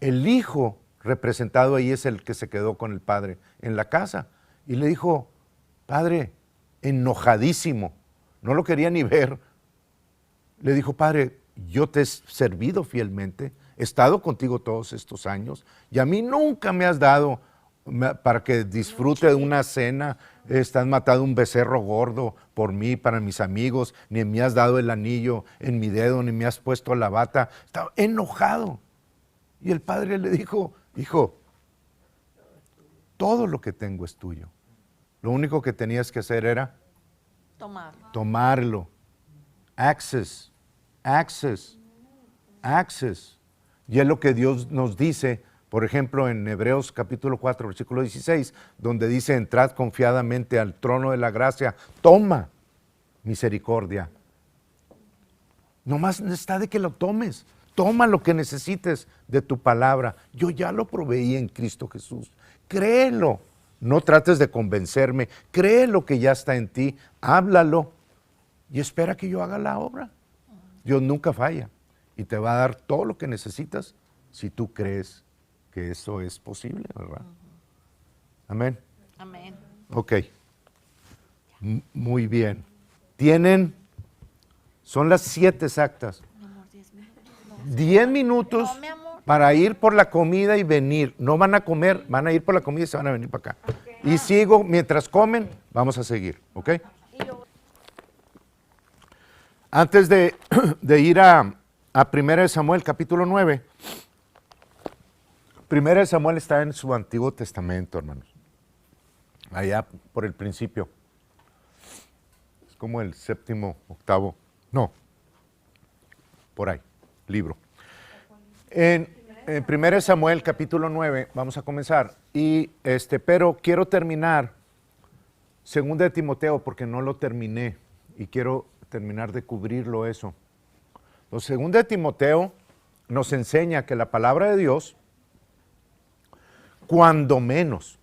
el hijo representado ahí es el que se quedó con el padre en la casa y le dijo, padre, enojadísimo, no lo quería ni ver, le dijo, padre, yo te he servido fielmente, he estado contigo todos estos años y a mí nunca me has dado para que disfrute de una cena, has matado un becerro gordo por mí, para mis amigos, ni me has dado el anillo en mi dedo, ni me has puesto la bata. Estaba enojado. Y el padre le dijo, hijo, todo lo que tengo es tuyo. Lo único que tenías que hacer era tomarlo. Access. Y es lo que Dios nos dice, por ejemplo, en Hebreos capítulo 4, versículo 16, donde dice, entrad confiadamente al trono de la gracia, toma misericordia. Nomás está de que lo tomes. Toma lo que necesites de tu palabra. Yo ya lo proveí en Cristo Jesús. Créelo. No trates de convencerme. Cree lo que ya está en ti. Háblalo. Y espera que yo haga la obra. Dios nunca falla. Y te va a dar todo lo que necesitas si tú crees que eso es posible, ¿verdad? Amén. Amén. Ok. Muy bien. Son las 7 exactas. 10 minutos No, mi amor. para ir por la comida y venir. No van a comer, van a ir por la comida y se van a venir para acá. Y sigo, mientras comen, vamos a seguir, ¿ok? Antes de ir a 1 Samuel, capítulo 9. 1 Samuel está en su Antiguo Testamento, hermanos. Allá por el principio. Es como el 7º, 8º. No. Por ahí, libro. En 1 Samuel, capítulo 9, vamos a comenzar. Pero quiero terminar 2 de Timoteo porque no lo terminé y quiero terminar de cubrirlo eso. Los 2 de Timoteo nos enseña que la palabra de Dios, cuando menos,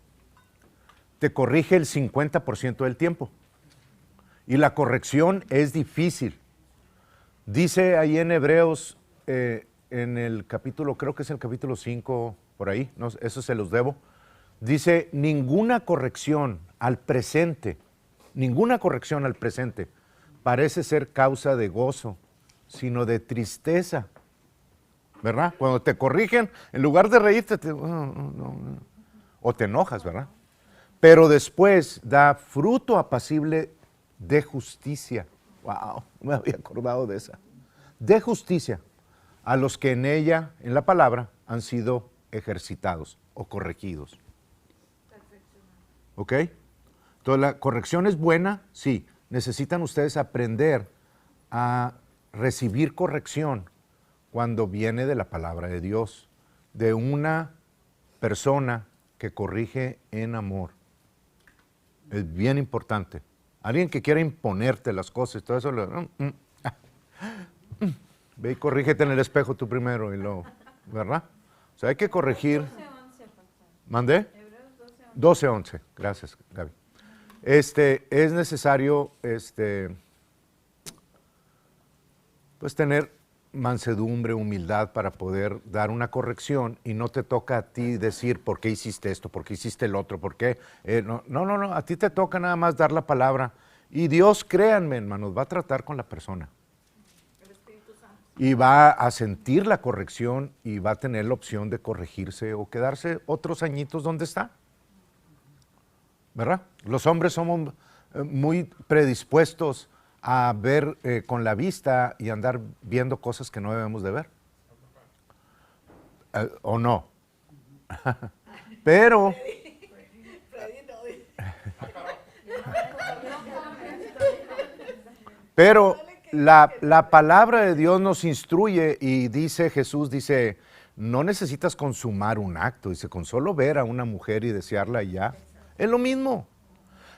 te corrige el 50% del tiempo. Y la corrección es difícil. Dice ahí en Hebreos, en el capítulo, creo que es el capítulo 5, por ahí, no, eso se los debo. Dice, ninguna corrección al presente parece ser causa de gozo, sino de tristeza. ¿Verdad? Cuando te corrigen, en lugar de reírte, o te enojas, ¿verdad? Pero después da fruto apacible de justicia. Wow, no me había acordado de esa. De justicia a los que en ella, en la palabra, han sido ejercitados o corregidos. ¿Ok? Entonces, la corrección es buena, sí. Necesitan ustedes aprender a recibir corrección cuando viene de la palabra de Dios, de una persona que corrige en amor. Es bien importante. Alguien que quiera imponerte las cosas, todo eso, ve y corrígete en el espejo tú primero, y luego, ¿verdad? O sea, hay que corregir. 12:11, pastor. ¿Mandé? Hebreos 12:11. 12:11, gracias, Gaby. Es necesario, pues tener mansedumbre, humildad para poder dar una corrección y no te toca a ti decir por qué hiciste esto, por qué hiciste el otro, por qué. No, a ti te toca nada más dar la palabra y Dios, créanme, hermanos, va a tratar con la persona. Y va a sentir la corrección y va a tener la opción de corregirse o quedarse otros añitos donde está. ¿Verdad? Los hombres somos muy predispuestos a ver con la vista y andar viendo cosas que no debemos de ver. ¿O no? Pero la palabra de Dios nos instruye y dice, Jesús dice, no necesitas consumar un acto, dice, con solo ver a una mujer y desearla y ya, es lo mismo.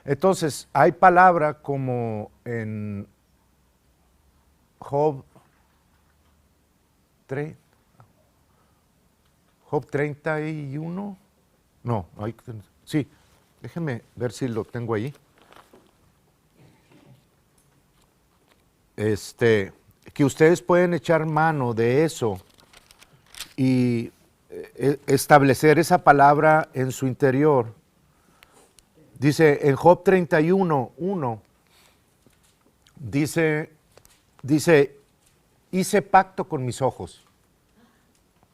Entonces, hay palabra como en Job 31, no, sí, déjenme ver si lo tengo ahí. Que ustedes pueden echar mano de eso y establecer esa palabra en su interior. Dice en Job 31:1, dice, hice pacto con mis ojos.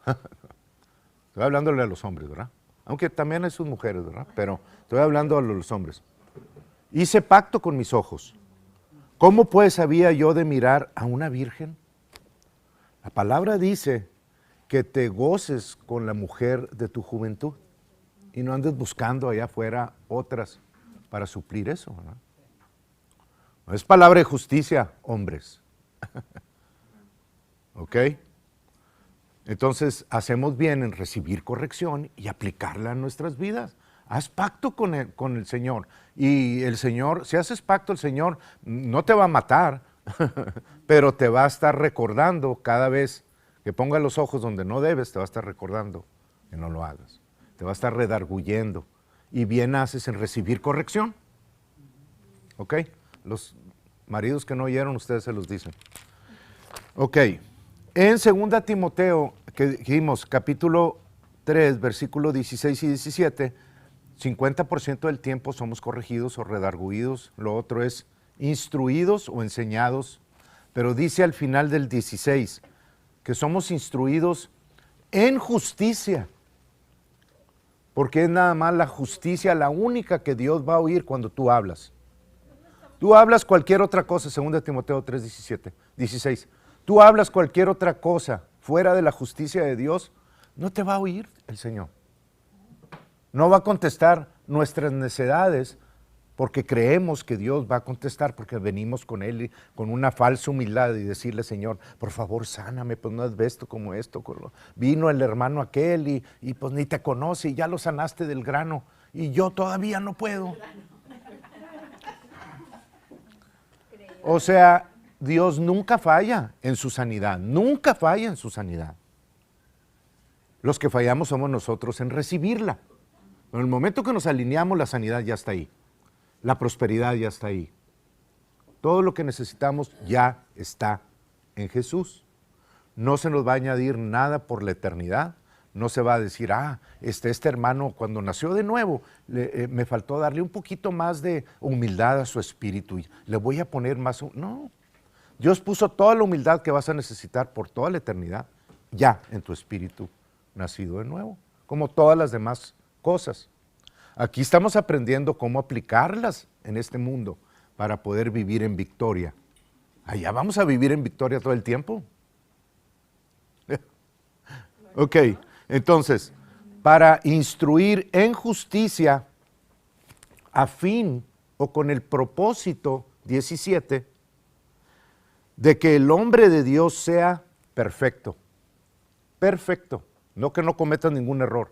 Estoy hablándole a los hombres, ¿verdad? Aunque también hay sus mujeres, ¿verdad? Pero estoy hablando a los hombres. Hice pacto con mis ojos. ¿Cómo pues había yo de mirar a una virgen? La palabra dice que te goces con la mujer de tu juventud y no andes buscando allá afuera otras para suplir eso, ¿verdad? No es palabra de justicia, hombres. ¿Ok? Entonces, hacemos bien en recibir corrección y aplicarla a nuestras vidas. Haz pacto con el Señor. Y el Señor, si haces pacto, el Señor no te va a matar, pero te va a estar recordando cada vez que pongas los ojos donde no debes, te va a estar recordando que no lo hagas. Te va a estar redarguyendo. Y bien haces en recibir corrección. ¿Ok? Los maridos que no oyeron, ustedes se los dicen. Ok. En 2 Timoteo, que dijimos, capítulo 3, versículos 16 y 17, 50% del tiempo somos corregidos o redarguidos, lo otro es instruidos o enseñados, pero dice al final del 16 que somos instruidos en justicia, porque es nada más la justicia la única que Dios va a oír cuando tú hablas. Tú hablas cualquier otra cosa, 2 Timoteo 3, 16. Tú hablas cualquier otra cosa fuera de la justicia de Dios, no te va a oír el Señor. No va a contestar nuestras necedades porque creemos que Dios va a contestar, porque venimos con Él y con una falsa humildad y decirle, Señor, por favor, sáname, pues no has visto como esto. Vino el hermano aquel y pues ni te conoce y ya lo sanaste del grano y yo todavía no puedo. O sea, Dios nunca falla en su sanidad, nunca falla en su sanidad. Los que fallamos somos nosotros en recibirla. En el momento que nos alineamos, la sanidad ya está ahí. La prosperidad ya está ahí. Todo lo que necesitamos ya está en Jesús. No se nos va a añadir nada por la eternidad. No se va a decir, este hermano cuando nació de nuevo, me faltó darle un poquito más de humildad a su espíritu. Le voy a poner más. No. Dios puso toda la humildad que vas a necesitar por toda la eternidad ya en tu espíritu nacido de nuevo, como todas las demás cosas. Aquí estamos aprendiendo cómo aplicarlas en este mundo para poder vivir en victoria. Allá vamos a vivir en victoria todo el tiempo. Ok, entonces, para instruir en justicia a fin o con el propósito, 17, de que el hombre de Dios sea perfecto. Perfecto, no que no cometa ningún error,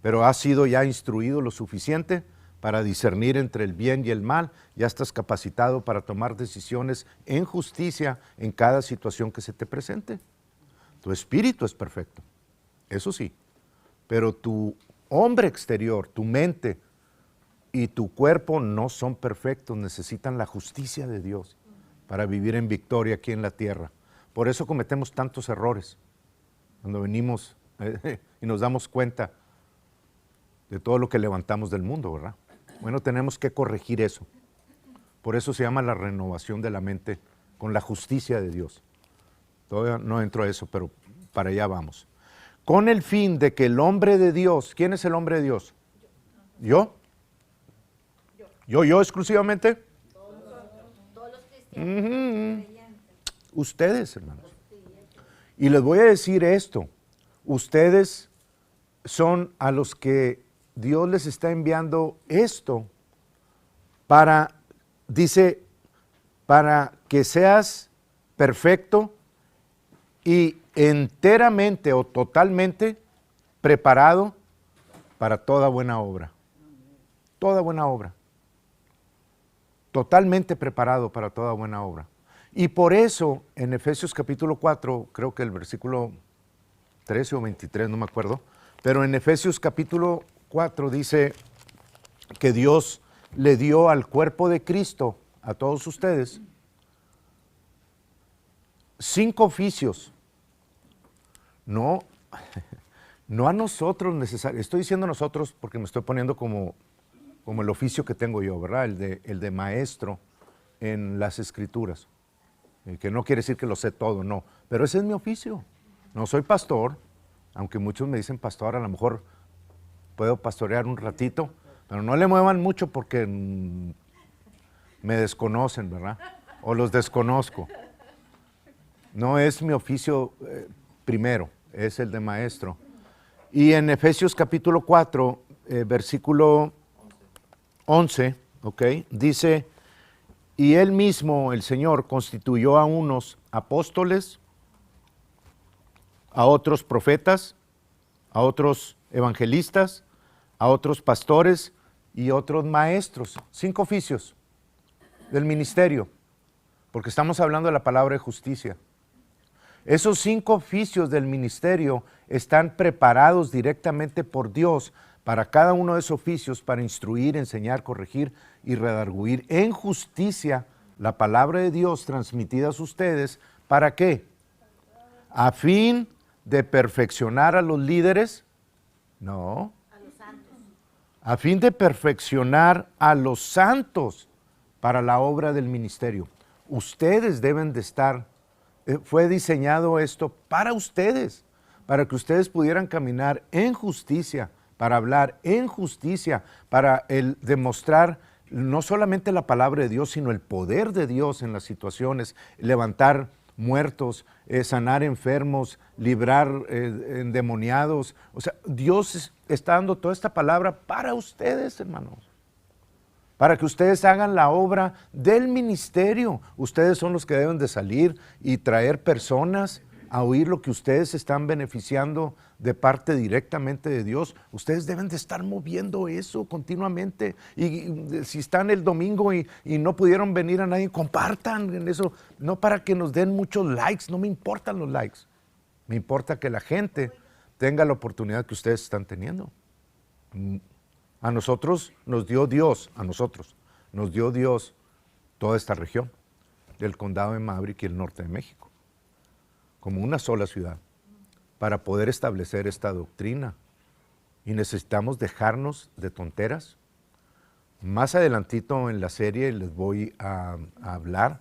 pero has sido ya instruido lo suficiente para discernir entre el bien y el mal, ya estás capacitado para tomar decisiones en justicia en cada situación que se te presente. Tu espíritu es perfecto, eso sí, pero tu hombre exterior, tu mente y tu cuerpo no son perfectos, necesitan la justicia de Dios para vivir en victoria aquí en la tierra. Por eso cometemos tantos errores cuando venimos y nos damos cuenta de todo lo que levantamos del mundo, ¿verdad? Bueno, tenemos que corregir eso. Por eso se llama la renovación de la mente con la justicia de Dios. Todavía no entro a eso, pero para allá vamos. Con el fin de que el hombre de Dios, ¿quién es el hombre de Dios? ¿Yo? ¿Yo exclusivamente? Todos los cristianos. Ustedes, hermanos. Y les voy a decir esto, ustedes son a los que Dios les está enviando esto para, dice, para que seas perfecto y enteramente o totalmente preparado para toda buena obra. Toda buena obra. Totalmente preparado para toda buena obra. Y por eso en Efesios capítulo 4, creo que el versículo 13 o 23, no me acuerdo, pero en Efesios capítulo 4 dice que Dios le dio al cuerpo de Cristo, a todos ustedes, 5 oficios. No a nosotros necesariamente, estoy diciendo nosotros porque me estoy poniendo como el oficio que tengo yo, ¿verdad? El de maestro en las Escrituras. Que no quiere decir que lo sé todo, no. Pero ese es mi oficio. No soy pastor, aunque muchos me dicen pastor, a lo mejor puedo pastorear un ratito, pero no le muevan mucho porque me desconocen, ¿verdad? O los desconozco. No es mi oficio primero, es el de maestro. Y en Efesios capítulo 4, versículo 11, ¿ok? Dice, y él mismo, el Señor, constituyó a unos apóstoles, a otros profetas, a otros evangelistas, a otros pastores y otros maestros. 5 oficios del ministerio, porque estamos hablando de la palabra de justicia. Esos 5 oficios del ministerio están preparados directamente por Dios para cada uno de esos oficios, para instruir, enseñar, corregir y redarguir en justicia la palabra de Dios transmitida a ustedes. ¿Para qué? A fin de perfeccionar a los líderes. No. A fin de perfeccionar a los santos para la obra del ministerio. Ustedes deben de estar, fue diseñado esto para ustedes, para que ustedes pudieran caminar en justicia, para hablar en justicia, para demostrar no solamente la palabra de Dios, sino el poder de Dios en las situaciones, levantar muertos, sanar enfermos, librar endemoniados. O sea, Dios está dando toda esta palabra para ustedes, hermanos, para que ustedes hagan la obra del ministerio. Ustedes son los que deben de salir y traer personas a oír lo que ustedes están beneficiando de parte directamente de Dios. Ustedes deben de estar moviendo eso continuamente. Y si están el domingo y no pudieron venir a nadie, compartan en eso. No para que nos den muchos likes, no me importan los likes. Me importa que la gente tenga la oportunidad que ustedes están teniendo. A nosotros nos dio Dios, toda esta región del condado de Maverick y el norte de México, como una sola ciudad, para poder establecer esta doctrina. Y necesitamos dejarnos de tonteras. Más adelantito en la serie les voy a hablar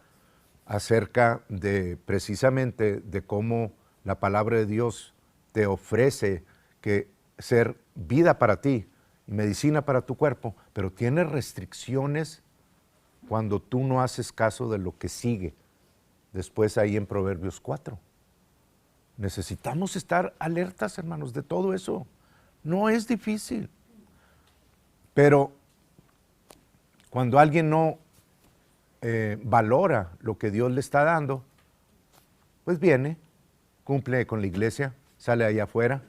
acerca de precisamente de cómo la palabra de Dios te ofrece que ser vida para ti y medicina para tu cuerpo, pero tiene restricciones cuando tú no haces caso de lo que sigue después ahí en Proverbios 4. Necesitamos estar alertas, hermanos, de todo eso. No es difícil. Pero cuando alguien no valora lo que Dios le está dando, pues viene, cumple con la iglesia, sale allá afuera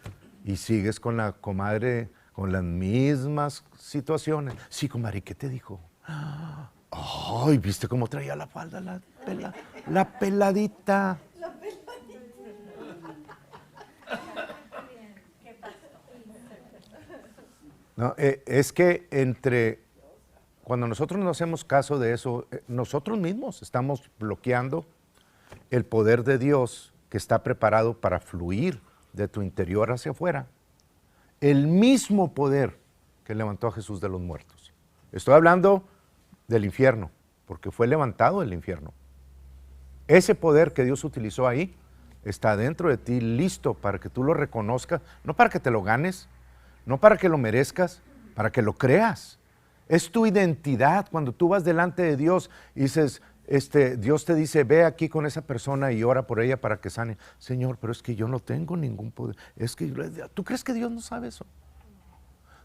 y sigues con la comadre, con las mismas situaciones. Sí, comadre, ¿qué te dijo? Ay, ¿viste cómo traía la falda la peladita? No, es que cuando nosotros no hacemos caso de eso, nosotros mismos estamos bloqueando el poder de Dios que está preparado para fluir de tu interior hacia afuera. El mismo poder que levantó a Jesús de los muertos. Estoy hablando del infierno, porque fue levantado del infierno. Ese poder que Dios utilizó ahí está dentro de ti, listo para que tú lo reconozcas, no para que te lo ganes, no para que lo merezcas, para que lo creas. Es tu identidad. Cuando tú vas delante de Dios y dices, Dios te dice, ve aquí con esa persona y ora por ella para que sane. Señor, pero es que yo no tengo ningún poder. ¿Tú crees que Dios no sabe eso?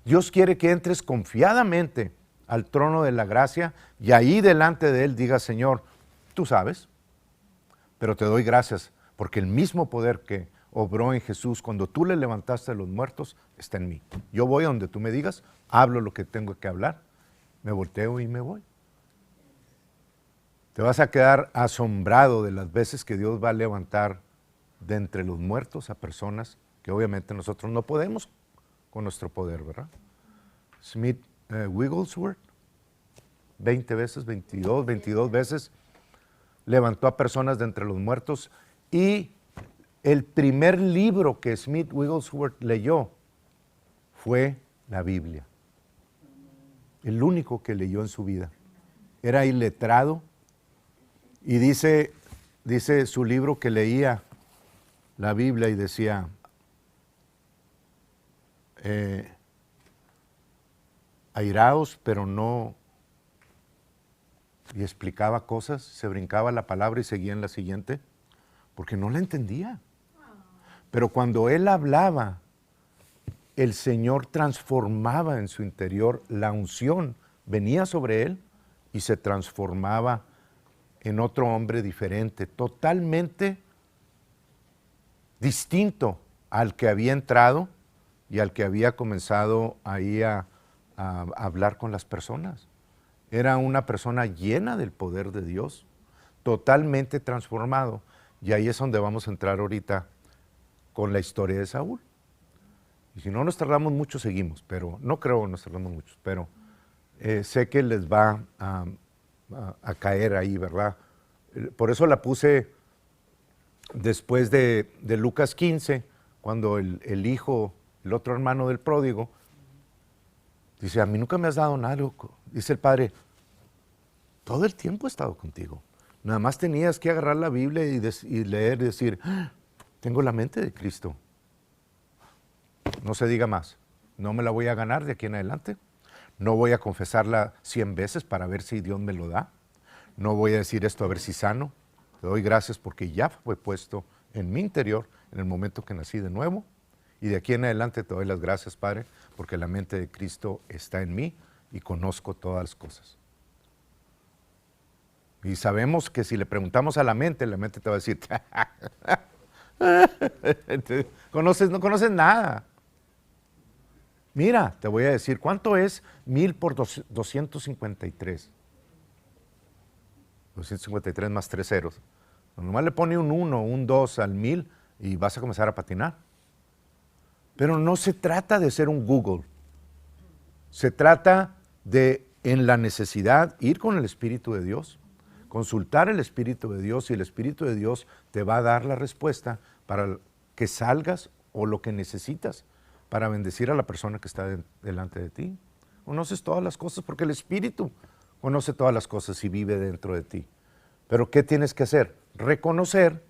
Dios quiere que entres confiadamente al trono de la gracia y ahí delante de Él digas, Señor, tú sabes, pero te doy gracias porque el mismo poder que obró en Jesús cuando tú le levantaste a los muertos está en mí. Yo voy a donde tú me digas, hablo lo que tengo que hablar, me volteo y me voy. Te vas a quedar asombrado de las veces que Dios va a levantar de entre los muertos a personas que obviamente nosotros no podemos con nuestro poder, ¿verdad? Smith Wigglesworth, 20 veces, 22 veces, levantó a personas de entre los muertos y el primer libro que Smith Wigglesworth leyó fue la Biblia. El único que leyó en su vida. Era iletrado y dice su libro que leía la Biblia y decía, airaos, pero no, y explicaba cosas, se brincaba la palabra y seguía en la siguiente, porque no la entendía. Pero cuando él hablaba, el Señor transformaba en su interior, la unción venía sobre él y se transformaba en otro hombre diferente, totalmente distinto al que había entrado y al que había comenzado ahí a hablar con las personas. Era una persona llena del poder de Dios, totalmente transformado. Y ahí es donde vamos a entrar ahorita con la historia de Saúl. Y si no nos tardamos mucho, seguimos, pero no creo que nos tardamos mucho, pero sé que les va a caer ahí, ¿verdad? Por eso la puse después de Lucas 15, cuando el hijo, el otro hermano del pródigo, dice, a mí nunca me has dado nada, loco. Dice el padre, todo el tiempo he estado contigo. Nada más tenías que agarrar la Biblia y leer y decir, "Ah, tengo la mente de Cristo. No se diga más. No me la voy a ganar de aquí en adelante. No voy a confesarla 100 veces para ver si Dios me lo da. No voy a decir esto a ver si sano. Te doy gracias porque ya fue puesto en mi interior en el momento que nací de nuevo. Y de aquí en adelante te doy las gracias, Padre, porque la mente de Cristo está en mí y conozco todas las cosas. Y sabemos que si le preguntamos a la mente te va a decir, no conoces nada. Mira, te voy a decir, ¿cuánto es 1000 por 253? 253 más 3 ceros. Nomás le pone un 1, un 2 al 1000 y vas a comenzar a patinar. Pero no se trata de ser un Google. Se trata de, en la necesidad, ir con el Espíritu de Dios, consultar el Espíritu de Dios y el Espíritu de Dios te va a dar la respuesta para que salgas o lo que necesitas para bendecir a la persona que está delante de ti. Conoces todas las cosas porque el Espíritu conoce todas las cosas y vive dentro de ti. Pero ¿qué tienes que hacer? Reconocer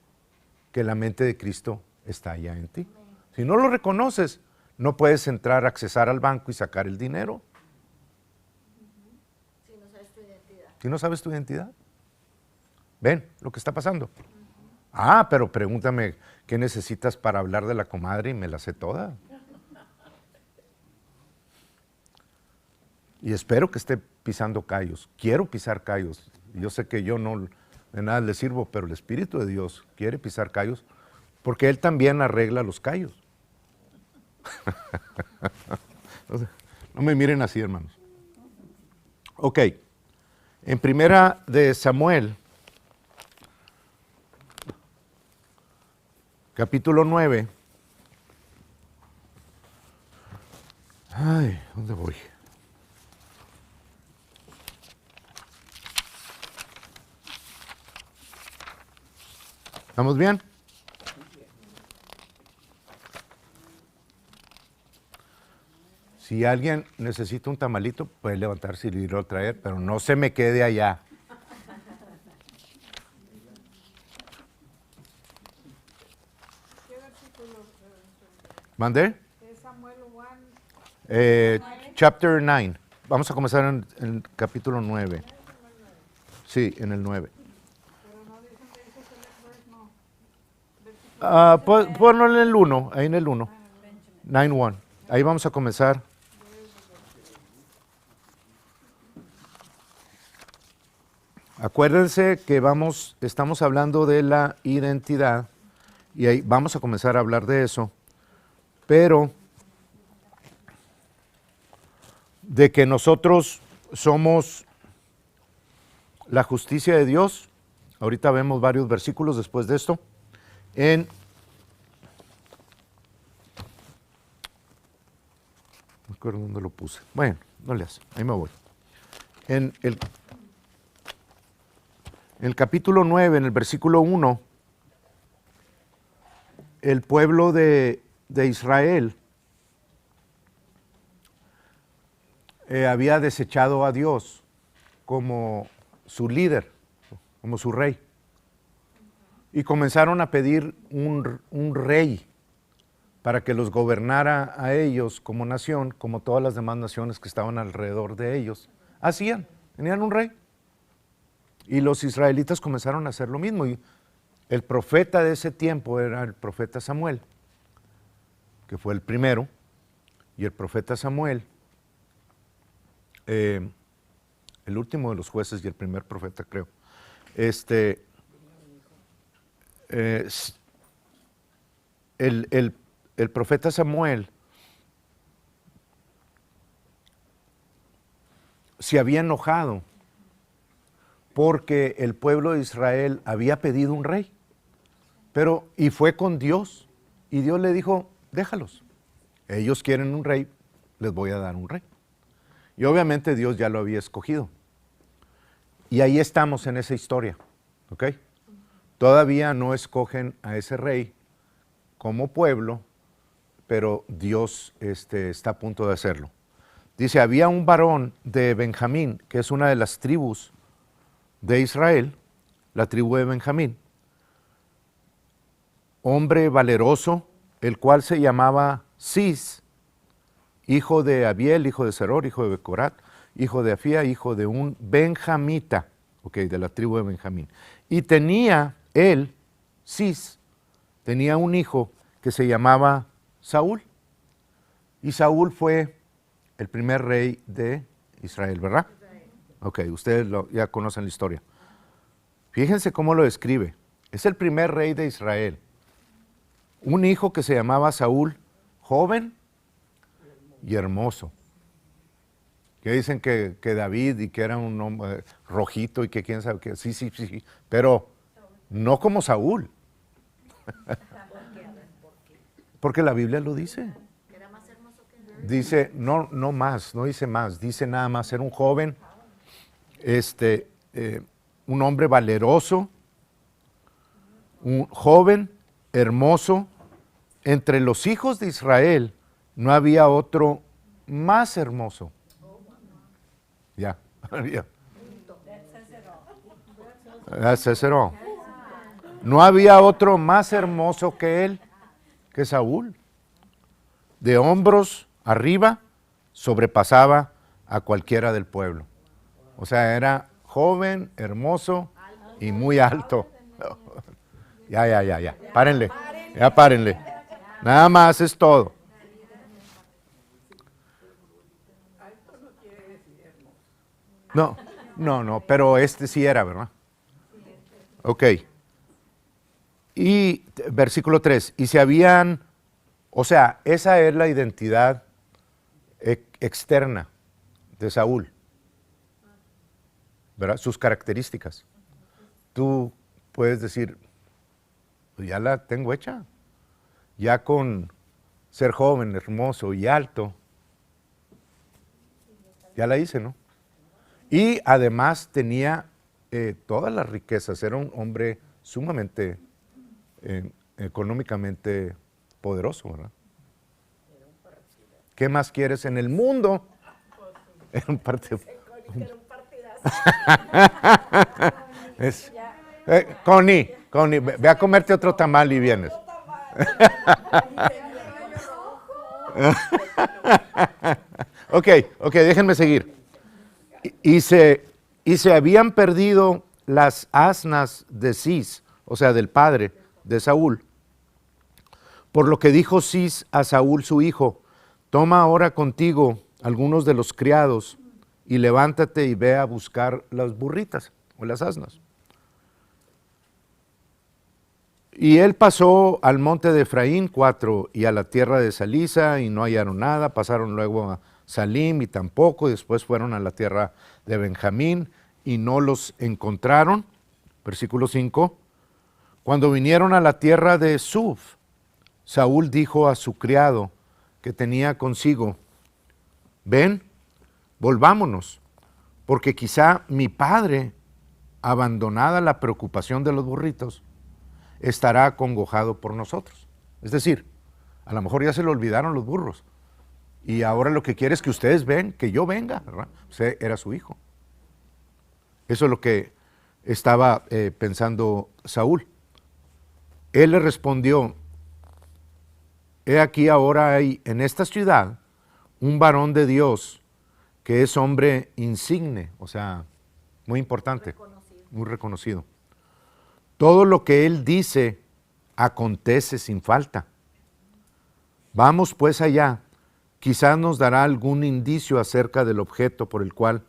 que la mente de Cristo está allá en ti. Si no lo reconoces, no puedes entrar, accesar al banco y sacar el dinero. Si no sabes tu identidad. Si no sabes tu identidad. ¿Ven lo que está pasando? Ah, pero pregúntame qué necesitas para hablar de la comadre y me la sé toda. Y espero que esté pisando callos. Quiero pisar callos. Yo sé que yo no de nada le sirvo, pero el Espíritu de Dios quiere pisar callos porque Él también arregla los callos. No me miren así, hermanos. Ok. En primera de Samuel, capítulo 9. Ay, ¿dónde voy? ¿Estamos bien? Si alguien necesita un tamalito, puede levantarse y irlo a traer, pero no se me quede allá. ¿Qué versículo? ¿Mandé? Es Samuel 1. Chapter 9. Vamos a comenzar en el capítulo 9. Sí, en el 9. Pero no dicen que dice select verse, no. Ponlo en el 1, ahí en el 1. 9-1. Ahí vamos a comenzar. Acuérdense que estamos hablando de la identidad y ahí vamos a comenzar a hablar de eso, pero de que nosotros somos la justicia de Dios. Ahorita vemos varios versículos después de esto. No me acuerdo dónde lo puse. Bueno, no le hace, ahí me voy. En el capítulo 9, en el versículo 1, el pueblo de Israel había desechado a Dios como su líder, como su rey. Y comenzaron a pedir un rey para que los gobernara a ellos como nación, como todas las demás naciones que estaban alrededor de ellos. Hacían, tenían un rey. Y los israelitas comenzaron a hacer lo mismo. Y el profeta de ese tiempo era el profeta Samuel, que fue el primero. Y el profeta Samuel, el último de los jueces y el primer profeta, creo. El profeta Samuel se había enojado porque el pueblo de Israel había pedido un rey. Y fue con Dios. Y Dios le dijo, déjalos. Ellos quieren un rey, les voy a dar un rey. Y obviamente Dios ya lo había escogido. Y ahí estamos en esa historia, ¿ok? Todavía no escogen a ese rey como pueblo, pero Dios está a punto de hacerlo. Dice, había un varón de Benjamín, que es una de las tribus de Israel, la tribu de Benjamín, hombre valeroso, el cual se llamaba Cis, hijo de Abiel, hijo de Seror, hijo de Becorat, hijo de Afía, hijo de un benjamita, de la tribu de Benjamín. Y tenía él, Cis, tenía un hijo que se llamaba Saúl. Y Saúl fue el primer rey de Israel, ¿verdad? Ok, ustedes ya conocen la historia. Fíjense cómo lo describe. Es el primer rey de Israel. Un hijo que se llamaba Saúl, joven y hermoso. Que dicen que David y que era un hombre rojito y que quién sabe qué. Sí, pero no como Saúl. Porque la Biblia lo dice. Dice, no más, no dice más, dice nada más, era un joven, un hombre valeroso, un joven, hermoso. Entre los hijos de Israel no había otro más hermoso. Ya. That says it all. No había otro más hermoso que él, que Saúl. De hombros arriba, sobrepasaba a cualquiera del pueblo. O sea, era joven, hermoso y muy alto. Ya. Párenle. Ya párenle. Nada más es todo. No, pero sí era, ¿verdad? Ok. Y versículo 3. Y se habían, esa es la identidad externa de Saúl, ¿verdad? Sus características. Tú puedes decir, pues ya la tengo hecha. Ya con ser joven, hermoso y alto, ya la hice, ¿no? Y además tenía todas las riquezas, era un hombre sumamente económicamente poderoso, ¿verdad? ¿Qué más quieres en el mundo? Era un partido. Connie, ve a comerte otro tamal y vienes. Ok, déjenme seguir. Y se habían perdido las asnas de Cis, o sea, del padre de Saúl. Por lo que dijo Cis a Saúl su hijo, toma ahora contigo algunos de los criados y levántate y ve a buscar las burritas o las asnas. Y él pasó al monte de Efraín 4 y a la tierra de Salisa y no hallaron nada, pasaron luego a Salim y tampoco, y después fueron a la tierra de Benjamín y no los encontraron. Versículo 5. Cuando vinieron a la tierra de Suf, Saúl dijo a su criado que tenía consigo, ven, volvámonos, porque quizá mi padre, abandonada la preocupación de los burritos, estará acongojado por nosotros. Es decir, a lo mejor ya se le olvidaron los burros y ahora lo que quiere es que ustedes ven, que yo venga, ¿verdad? Era su hijo. Eso es lo que estaba pensando Saúl. Él le respondió, he aquí ahora hay en esta ciudad un varón de Dios que es hombre insigne, o sea, muy importante, muy reconocido. Todo lo que él dice acontece sin falta. Vamos pues allá, quizás nos dará algún indicio acerca del objeto por el cual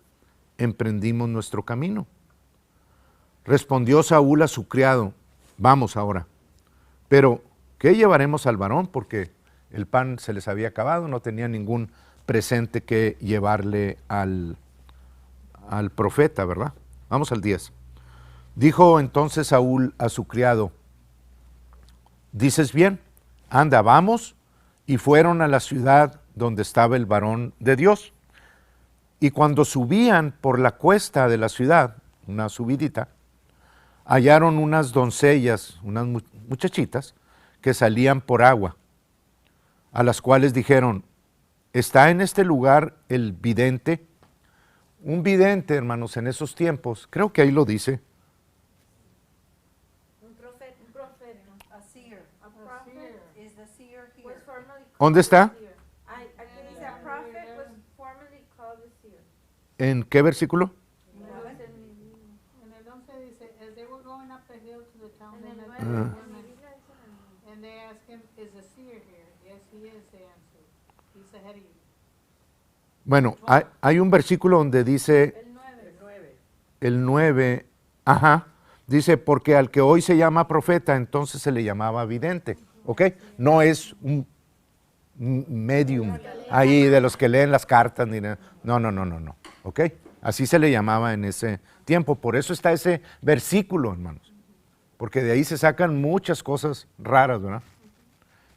emprendimos nuestro camino. Respondió Saúl a su criado, vamos ahora. Pero, ¿qué llevaremos al varón? Porque el pan se les había acabado, no tenía ningún presente que llevarle al al profeta, ¿verdad? Vamos al 10. Dijo entonces Saúl a su criado, ¿dices bien? Anda, vamos. Y fueron a la ciudad donde estaba el varón de Dios. Y cuando subían por la cuesta de la ciudad, una subidita, hallaron unas doncellas, unas muchachitas, que salían por agua, a las cuales dijeron, ¿está en este lugar el vidente? Un vidente, hermanos, en esos tiempos, creo que ahí lo dice. Un profeta. A seer. A prophet Is the seer here? was formerly called ¿Dónde está? a seer. Aquí dice, a prophet was formerly called a seer. ¿En qué versículo? No es en mi Biblia. En el 11 dice, as they were going up the hill to the town, En they el met 9, a en mi woman, Biblia dice en el 9. and they asked him, is the seer here? Yes, he is, they answered. He's ahead of you. Bueno, hay un versículo donde dice El 9. el 9, ajá, dice, porque al que hoy se llama profeta, entonces se le llamaba vidente, ¿ok? No es un medium ahí de los que leen las cartas, ni nada. No, ¿ok? Así se le llamaba en ese tiempo, por eso está ese versículo, hermanos, porque de ahí se sacan muchas cosas raras, ¿verdad?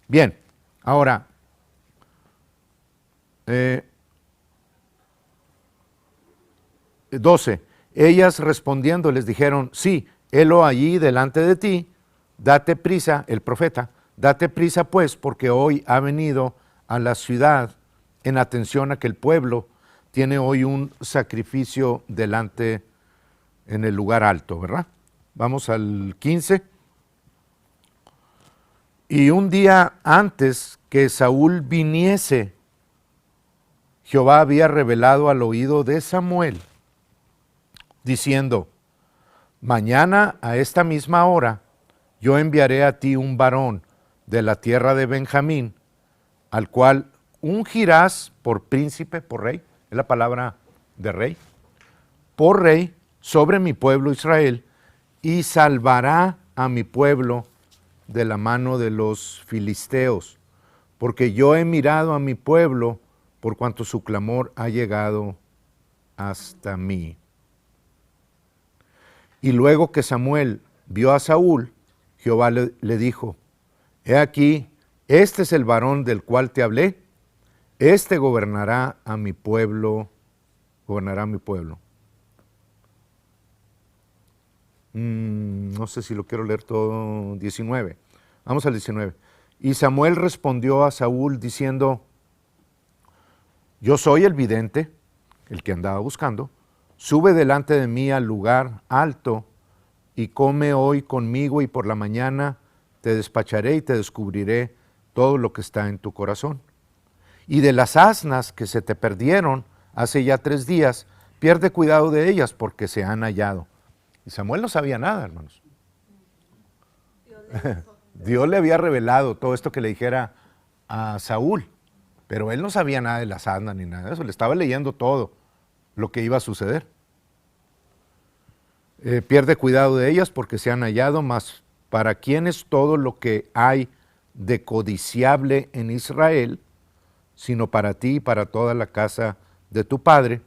Bien, ahora, 12. Ellas respondiendo les dijeron, sí, helo allí delante de ti, date prisa, el profeta, date prisa pues, porque hoy ha venido a la ciudad en atención a que el pueblo tiene hoy un sacrificio delante en el lugar alto, ¿verdad? Vamos al 15. Y un día antes que Saúl viniese, Jehová había revelado al oído de Samuel, diciendo, mañana a esta misma hora yo enviaré a ti un varón de la tierra de Benjamín, al cual ungirás por príncipe, por rey, es la palabra de rey, por rey sobre mi pueblo Israel, y salvará a mi pueblo de la mano de los filisteos, porque yo he mirado a mi pueblo por cuanto su clamor ha llegado hasta mí. Y luego que Samuel vio a Saúl, Jehová le dijo, he aquí, este es el varón del cual te hablé, este gobernará a mi pueblo, gobernará mi pueblo. No sé si lo quiero leer todo, 19. Vamos al 19. Y Samuel respondió a Saúl diciendo, yo soy el vidente, el que andaba buscando, sube delante de mí al lugar alto y come hoy conmigo y por la mañana te despacharé y te descubriré todo lo que está en tu corazón. Y de las asnas que se te perdieron hace ya 3 días, pierde cuidado de ellas porque se han hallado. Y Samuel no sabía nada, hermanos. Dios le había revelado todo esto que le dijera a Saúl, pero él no sabía nada de las asnas ni nada de eso, le estaba leyendo todo lo que iba a suceder. Pierde cuidado de ellas porque se han hallado, mas para quién es todo lo que hay de codiciable en Israel, sino para ti y para toda la casa de tu padre.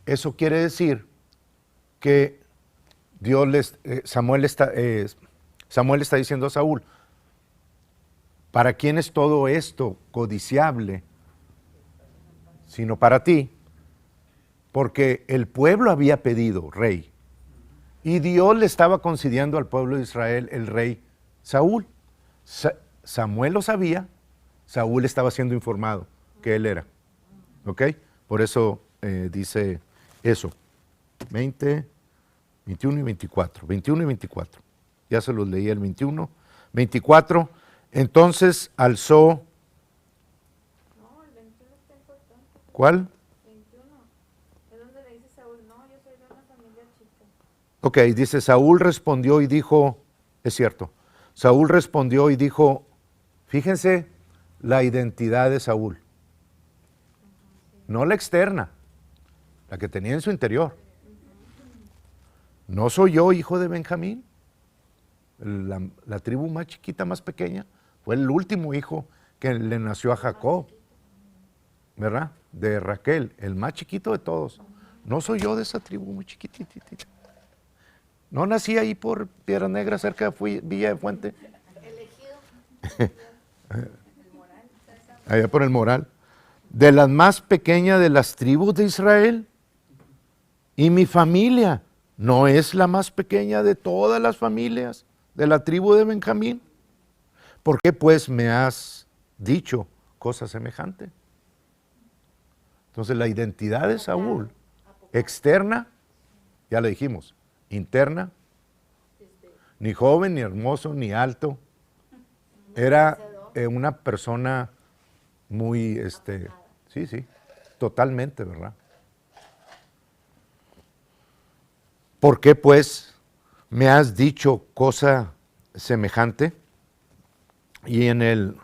Eso quiere decir que Samuel está diciendo a Saúl, ¿para quién es todo esto codiciable? Sino para ti, porque el pueblo había pedido rey, y Dios le estaba concediendo al pueblo de Israel el rey Saúl. Samuel lo sabía, Saúl estaba siendo informado que él era. ¿Ok? Por eso dice eso. 20, 21 y 24. 21 y 24. Ya se los leí el 21. 24. Entonces alzó. No, el 21 está importante. ¿Cuál? 21. Es donde le dice Saúl, no, yo soy de una familia chica. Ok, dice, Saúl respondió y dijo, es cierto, Saúl respondió y dijo, fíjense la identidad de Saúl, no la externa, la que tenía en su interior. ¿No soy yo hijo de Benjamín? La tribu más chiquita, más pequeña, fue el último hijo que le nació a Jacob, ¿verdad? De Raquel, el más chiquito de todos. No soy yo de esa tribu muy chiquititita. No nací ahí por Piedras Negras, cerca de Villa de Fuente. Allá por el Moral. De las más pequeñas de las tribus de Israel. Y mi familia no es la más pequeña de todas las familias de la tribu de Benjamín. ¿Por qué pues me has dicho cosa semejante? Entonces la identidad de Saúl, externa, ya le dijimos, interna, ni joven, ni hermoso, ni alto, era una persona muy, sí, totalmente, ¿verdad? ¿Por qué pues me has dicho cosa semejante? Y en el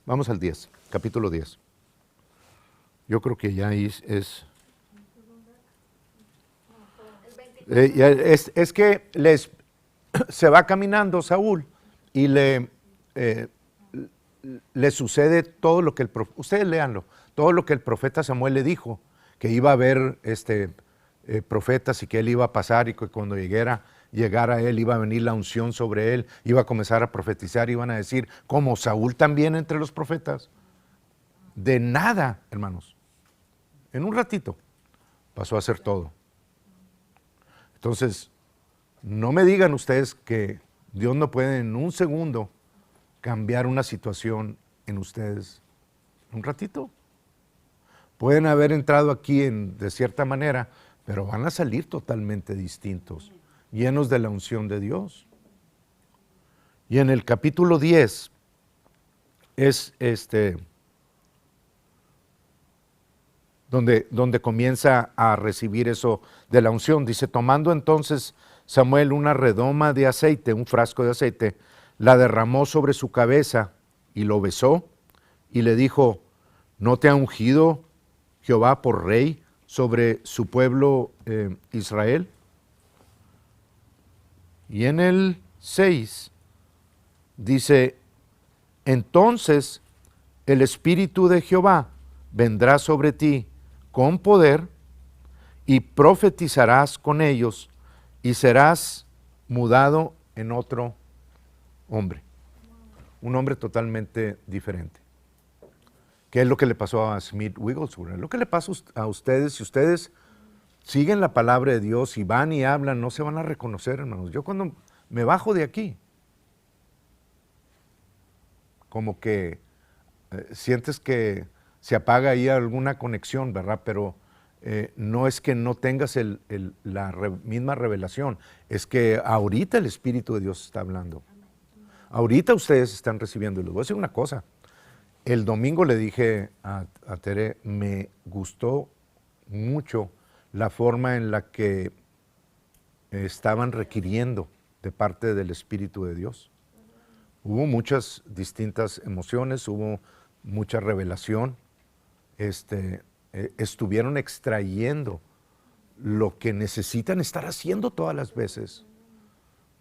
vamos al 10, capítulo 10. Yo creo que ya es que se va caminando Saúl y le sucede todo lo que ustedes léanlo, todo lo que el profeta Samuel le dijo, que iba a haber profetas y que él iba a pasar y que cuando llegara él iba a venir la unción sobre él, iba a comenzar a profetizar, iban a decir, como Saúl también entre los profetas. De nada, hermanos. En un ratito pasó a hacer todo. Entonces, no me digan ustedes que Dios no puede en un segundo cambiar una situación en ustedes. Un ratito. Pueden haber entrado aquí de cierta manera, pero van a salir totalmente distintos, llenos de la unción de Dios. Y en el capítulo 10 es donde comienza a recibir eso de la unción. Dice, tomando entonces Samuel una redoma de aceite, un frasco de aceite, la derramó sobre su cabeza y lo besó y le dijo, ¿no te ha ungido Jehová por rey sobre su pueblo Israel? Y en el 6 dice, entonces el Espíritu de Jehová vendrá sobre ti con poder y profetizarás con ellos y serás mudado en otro hombre, un hombre totalmente diferente. ¿Qué es lo que le pasó a Smith Wigglesworth? Lo que le pasa a ustedes, si ustedes siguen la palabra de Dios y van y hablan, no se van a reconocer, hermanos. Yo cuando me bajo de aquí, como que sientes que se apaga ahí alguna conexión, ¿verdad? Pero no es que no tengas la misma revelación, es que ahorita el Espíritu de Dios está hablando. Ahorita ustedes están recibiendo. Y les voy a decir una cosa. El domingo le dije a Tere, me gustó mucho la forma en la que estaban requiriendo de parte del Espíritu de Dios. Hubo muchas distintas emociones, hubo mucha revelación. Estuvieron extrayendo lo que necesitan estar haciendo todas las veces.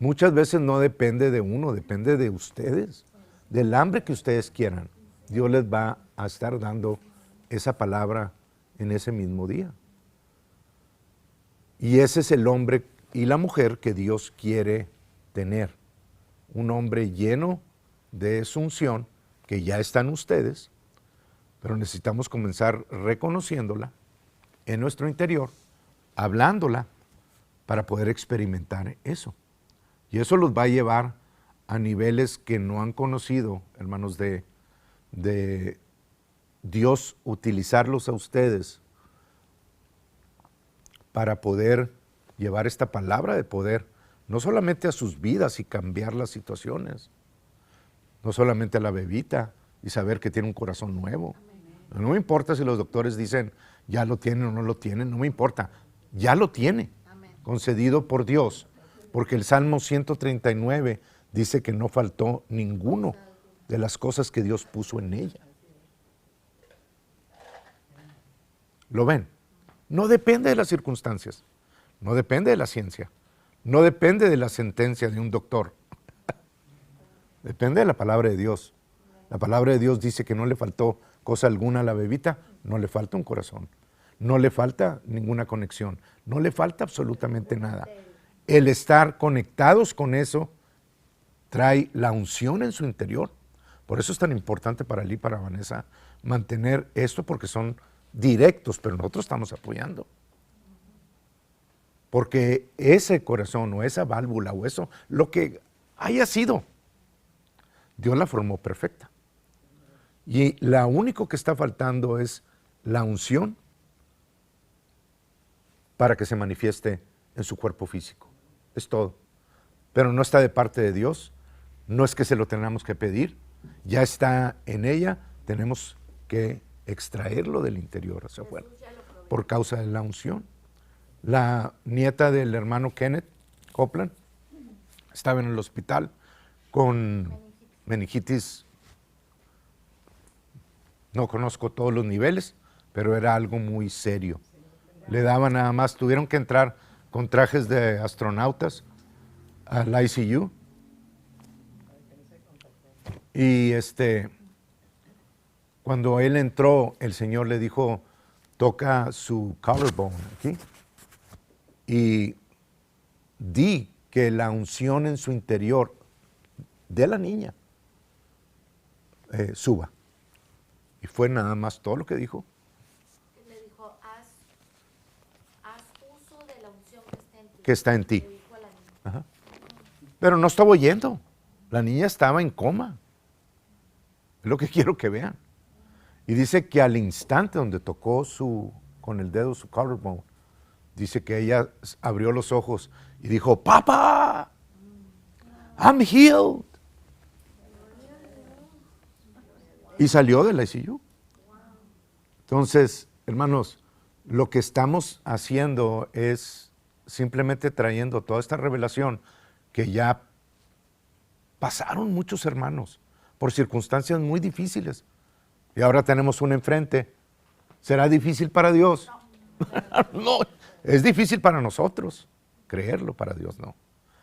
Muchas veces no depende de uno, depende de ustedes, del hambre que ustedes quieran. Dios les va a estar dando esa palabra en ese mismo día. Y ese es el hombre y la mujer que Dios quiere tener. Un hombre lleno de su unción, que ya está en ustedes, pero necesitamos comenzar reconociéndola en nuestro interior, hablándola, para poder experimentar eso. Y eso los va a llevar a niveles que no han conocido, hermanos, de Dios utilizarlos a ustedes para poder llevar esta palabra de poder, no solamente a sus vidas y cambiar las situaciones, no solamente a la bebita y saber que tiene un corazón nuevo. No me importa si los doctores dicen ya lo tienen o no lo tienen, no me importa, ya lo tiene, concedido por Dios, porque el Salmo 139 dice que no faltó ninguno de las cosas que Dios puso en ella. ¿Lo ven? No depende de las circunstancias, no depende de la ciencia, no depende de la sentencia de un doctor. Depende de la palabra de Dios. La palabra de Dios dice que no le faltó cosa alguna a la bebita, no le falta un corazón, no le falta ninguna conexión, no le falta absolutamente nada. El estar conectados con eso trae la unción en su interior. Por eso es tan importante para Lee y para Vanessa mantener esto, porque son directos, pero nosotros estamos apoyando. Porque ese corazón o esa válvula o eso, lo que haya sido, Dios la formó perfecta. Y lo único que está faltando es la unción para que se manifieste en su cuerpo físico. Es todo. Pero no está de parte de Dios, no es que se lo tengamos que pedir, ya está en ella, tenemos que extraerlo del interior hacia afuera, por causa de la unción. La nieta del hermano Kenneth Copeland estaba en el hospital con meningitis. No conozco todos los niveles, pero era algo muy serio. Le daban nada más, tuvieron que entrar con trajes de astronautas al ICU. Y cuando él entró, el Señor le dijo, toca su collarbone aquí y di que la unción en su interior de la niña suba. Y fue nada más todo lo que dijo. Le dijo, haz uso de la unción Que está en ti. Le dijo a la niña. Ajá. Pero no estaba oyendo. La niña estaba en coma. Es lo que quiero que vean. Y dice que al instante donde tocó con el dedo su collarbone, dice que ella abrió los ojos y dijo, "Papa, I'm healed." Y salió del ICU. Entonces, hermanos, lo que estamos haciendo es simplemente trayendo toda esta revelación que ya pasaron muchos hermanos por circunstancias muy difíciles. Y ahora tenemos una enfrente. ¿Será difícil para Dios? No, es difícil para nosotros creerlo, para Dios no.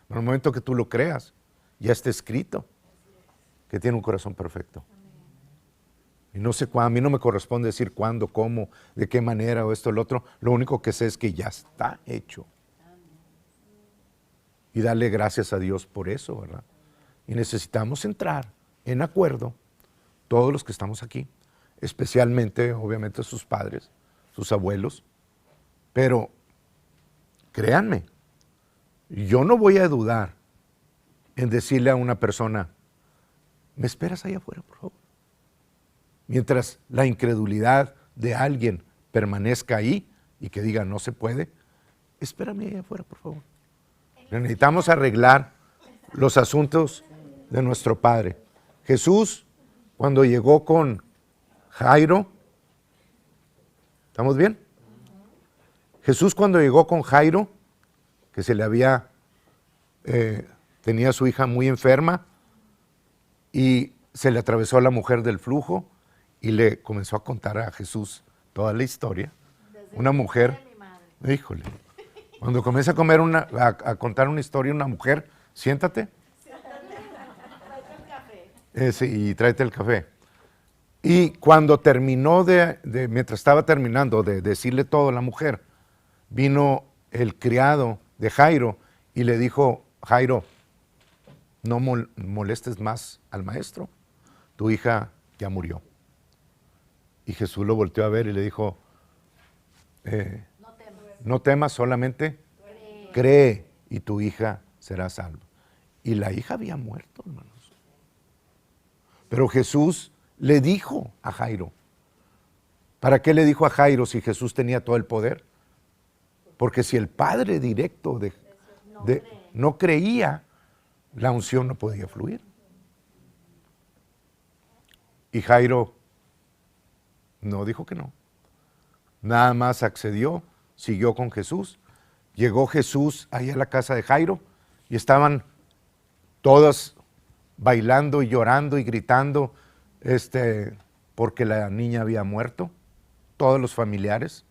En el momento que tú lo creas, ya está escrito que tiene un corazón perfecto. Y no sé cuándo, a mí no me corresponde decir cuándo, cómo, de qué manera o esto o lo otro. Lo único que sé es que ya está hecho. Y darle gracias a Dios por eso, ¿verdad? Y necesitamos entrar en acuerdo, todos los que estamos aquí, especialmente, obviamente, sus padres, sus abuelos. Pero, créanme, yo no voy a dudar en decirle a una persona, ¿me esperas allá afuera, por favor? Mientras la incredulidad de alguien permanezca ahí y que diga no se puede, espérame allá afuera, por favor. Necesitamos arreglar los asuntos de nuestro Padre. Jesús, cuando llegó con Jairo, ¿estamos bien? Jesús cuando llegó con Jairo, que se le había, tenía a su hija muy enferma y se le atravesó a la mujer del flujo y le comenzó a contar a Jesús toda la historia. Una mujer, híjole, cuando comienza a contar una historia una mujer, siéntate. Sí, y tráete el café. Y cuando terminó mientras estaba terminando de decirle todo a la mujer, vino el criado de Jairo y le dijo, Jairo, no molestes más al maestro, tu hija ya murió. Y Jesús lo volteó a ver y le dijo, no temas, solamente cree y tu hija será salva. Y la hija había muerto, hermanos. Pero Jesús le dijo a Jairo, ¿para qué le dijo a Jairo si Jesús tenía todo el poder? Porque si el padre directo no creía, la unción no podía fluir. Y Jairo no dijo que no. Nada más accedió, siguió con Jesús. Llegó Jesús ahí a la casa de Jairo y estaban todas bailando y llorando y gritando porque la niña había muerto, todos los familiares.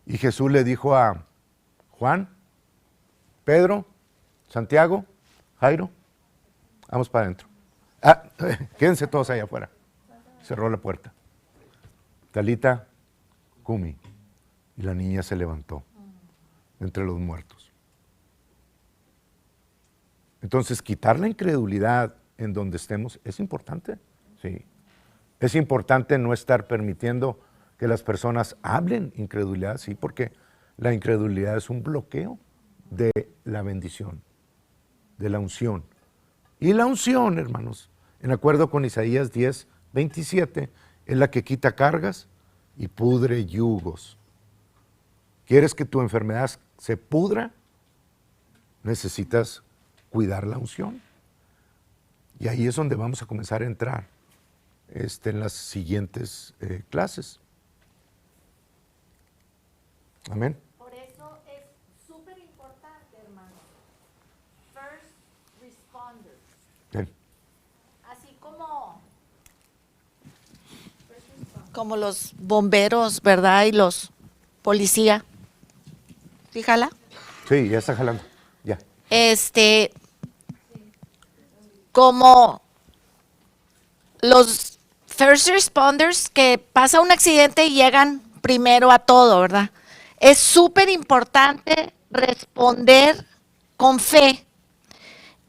Y Jesús le dijo a Juan, Pedro, Santiago, Jairo, vamos para adentro. Ah, quédense todos allá afuera. Cerró la puerta. Talita, Kumi. Y la niña se levantó entre los muertos. Entonces, quitar la incredulidad en donde estemos es importante. Sí. Es importante no estar permitiendo que las personas hablen incredulidad, sí, porque la incredulidad es un bloqueo de la bendición, de la unción. Y la unción, hermanos, en acuerdo con Isaías 10, 27, es la que quita cargas y pudre yugos. ¿Quieres que tu enfermedad se pudra? Necesitas cuidar la unción. Y ahí es donde vamos a comenzar a entrar en las siguientes clases. Amén. Por eso es súper importante, hermano. First responders. Bien. Así como los bomberos, ¿verdad? Y los policías. Fíjala. Sí, ya está jalando. Ya. Como los first responders que pasa un accidente y llegan primero a todo, ¿verdad? Es súper importante responder con fe.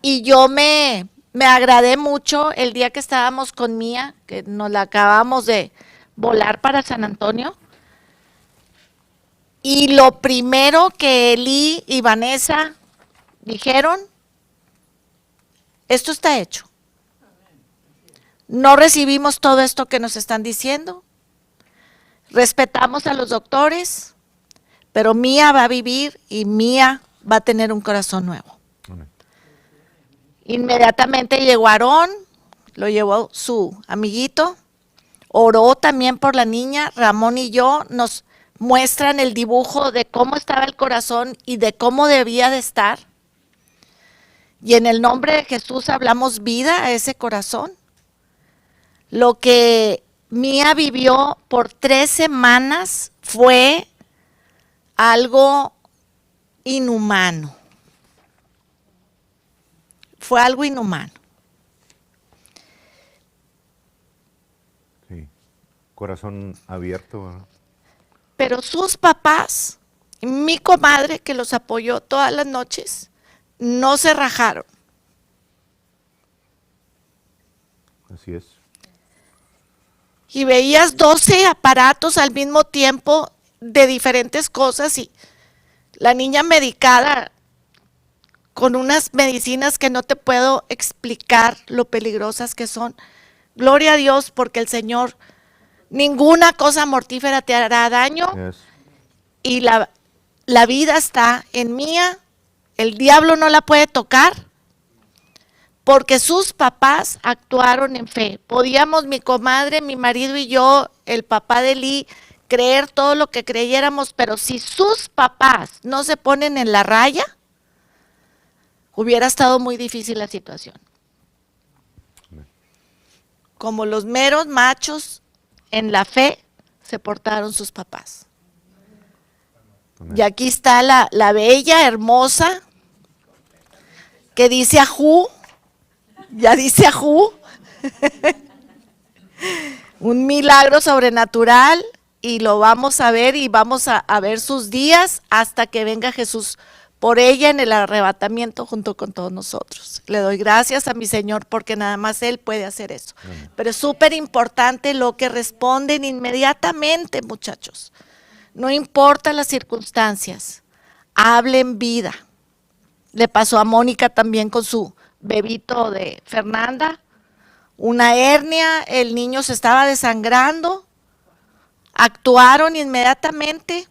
Y yo me agradé mucho el día que estábamos con Mía, que nos la acabamos de volar para San Antonio. Y lo primero que Eli y Vanessa dijeron, esto está hecho. No recibimos todo esto que nos están diciendo. Respetamos a los doctores, pero Mía va a vivir y Mía va a tener un corazón nuevo. Amén. Inmediatamente llegó Aarón, lo llevó su amiguito, oró también por la niña. Ramón y yo nos muestran el dibujo de cómo estaba el corazón y de cómo debía de estar. Y en el nombre de Jesús hablamos vida a ese corazón. Lo que Mía vivió por 3 semanas fue algo inhumano. Fue algo inhumano. Sí. Corazón abierto, ¿verdad? Pero sus papás, mi comadre que los apoyó todas las noches, no se rajaron. Así es. Y veías 12 aparatos al mismo tiempo de diferentes cosas y la niña medicada con unas medicinas que no te puedo explicar lo peligrosas que son. Gloria a Dios porque el Señor, ninguna cosa mortífera te hará daño. Yes. Y la vida está en Mía, el diablo no la puede tocar, porque sus papás actuaron en fe. Podíamos, mi comadre, mi marido y yo, el papá de Lee, creer todo lo que creyéramos, pero si sus papás no se ponen en la raya, hubiera estado muy difícil la situación. Como los meros machos en la fe se portaron sus papás. Amén. Y aquí está la bella, hermosa, que dice ajú, ya dice ajú. Un milagro sobrenatural y lo vamos a ver y vamos a ver sus días hasta que venga Jesús por ella en el arrebatamiento junto con todos nosotros. Le doy gracias a mi Señor porque nada más Él puede hacer eso. Pero es súper importante lo que responden inmediatamente, muchachos. No importa las circunstancias, hablen vida. Le pasó a Mónica también con su bebito de Fernanda, una hernia, el niño se estaba desangrando, actuaron inmediatamente,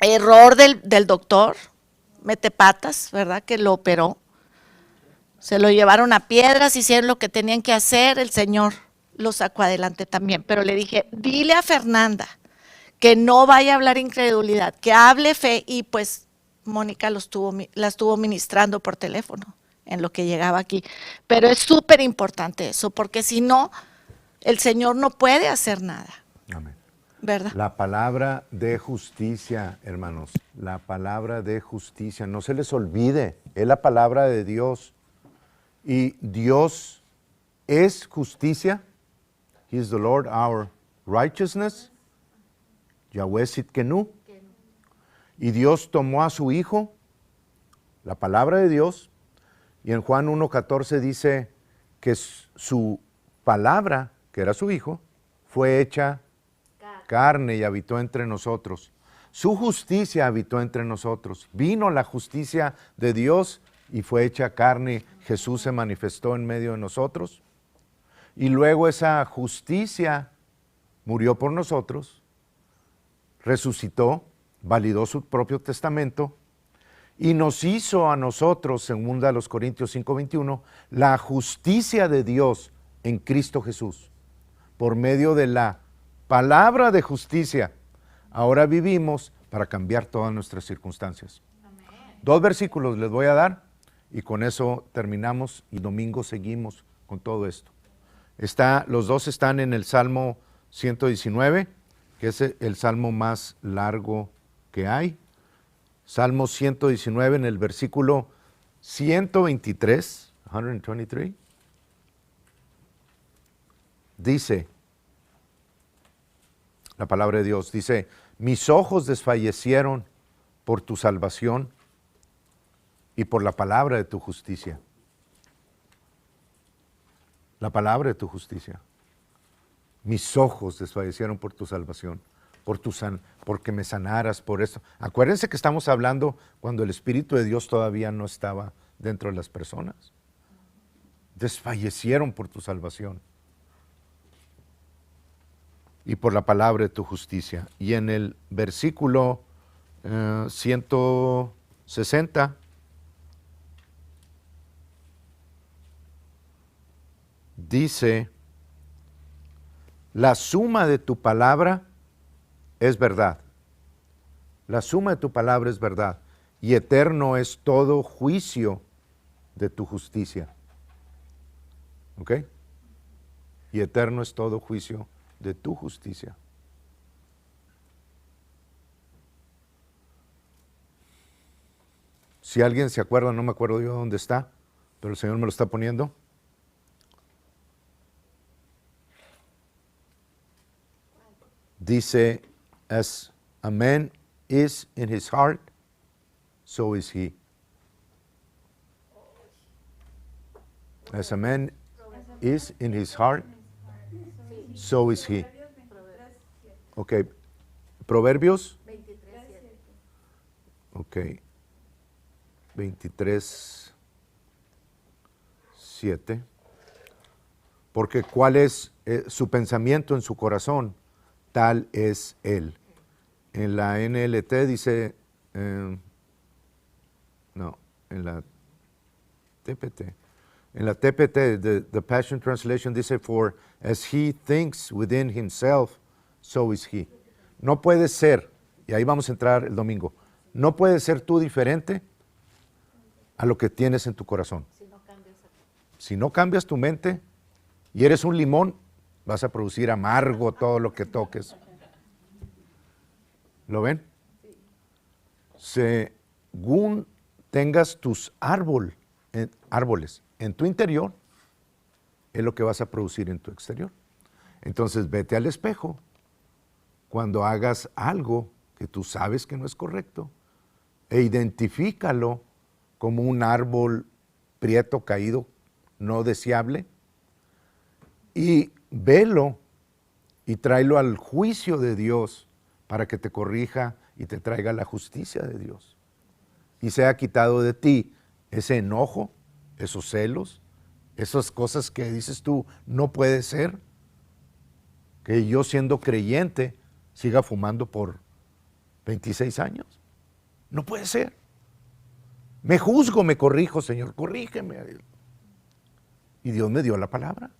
error del doctor, mete patas, ¿verdad? Que lo operó, se lo llevaron a Piedras, hicieron lo que tenían que hacer, el Señor lo sacó adelante también, pero le dije, dile a Fernanda que no vaya a hablar incredulidad, que hable fe, y pues Mónica la estuvo ministrando por teléfono en lo que llegaba aquí. Pero es súper importante eso, porque si no, el Señor no puede hacer nada, Amén. ¿verdad? La palabra de justicia, hermanos, la palabra de justicia, no se les olvide, es la palabra de Dios. Y Dios es justicia. He is the Lord our righteousness. Yahweh Sitkenu. Y Dios tomó a su Hijo, la palabra de Dios, y en Juan 1:14 dice que su palabra, que era su Hijo, fue hecha carne y habitó entre nosotros. Su justicia habitó entre nosotros. Vino la justicia de Dios y fue hecha carne. Jesús se manifestó en medio de nosotros. Y luego esa justicia murió por nosotros, resucitó, validó su propio testamento y nos hizo a nosotros, según a los Corintios 5:21, la justicia de Dios en Cristo Jesús. Por medio de la palabra de justicia, ahora vivimos para cambiar todas nuestras circunstancias. 2 versículos les voy a dar y con eso terminamos y domingo seguimos con todo esto. Los dos están en el Salmo 119, que es el salmo más largo que hay. Salmo 119 en el versículo 123, dice, la palabra de Dios dice, mis ojos desfallecieron por tu salvación y por la palabra de tu justicia. La palabra de tu justicia. Mis ojos desfallecieron por tu salvación, porque me sanaras por esto. Acuérdense que estamos hablando cuando el Espíritu de Dios todavía no estaba dentro de las personas. Desfallecieron por tu salvación y por la palabra de tu justicia. Y en el versículo 160 dice, la suma de tu palabra es verdad. La suma de tu palabra es verdad. Y eterno es todo juicio de tu justicia. ¿Ok? Y eterno es todo juicio de tu justicia. Si alguien se acuerda, no me acuerdo yo dónde está, pero el Señor me lo está poniendo. Dice, as a man is in his heart, so is he. As a man is in his heart, so is he. Ok. Proverbios. Ok. 23:7. Porque cuál es su pensamiento en su corazón, tal es él. En la NLT dice, no, en la TPT. En la TPT, the Passion Translation dice, for as he thinks within himself, so is he. No puede ser, y ahí vamos a entrar el domingo, no puede ser tú diferente a lo que tienes en tu corazón. Si no cambias tu mente y eres un limón, vas a producir amargo todo lo que toques. ¿Lo ven? Según tengas tus árboles en tu interior, es lo que vas a producir en tu exterior. Entonces vete al espejo cuando hagas algo que tú sabes que no es correcto e identifícalo como un árbol prieto, caído, no deseable, y velo y tráelo al juicio de Dios para que te corrija y te traiga la justicia de Dios. Y sea quitado de ti ese enojo, esos celos, esas cosas que dices tú, no puede ser que yo siendo creyente siga fumando por 26 años. No puede ser. Me juzgo, me corrijo, Señor, corrígeme. Y Dios me dio la palabra.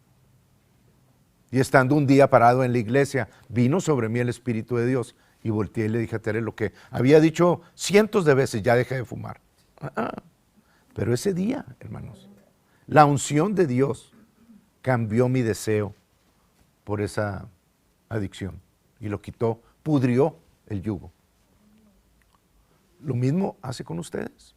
Y estando un día parado en la iglesia, vino sobre mí el Espíritu de Dios y volteé y le dije a Tere lo que había dicho cientos de veces, ya dejé de fumar. Pero ese día, hermanos, la unción de Dios cambió mi deseo por esa adicción y lo quitó, pudrió el yugo. Lo mismo hace con ustedes.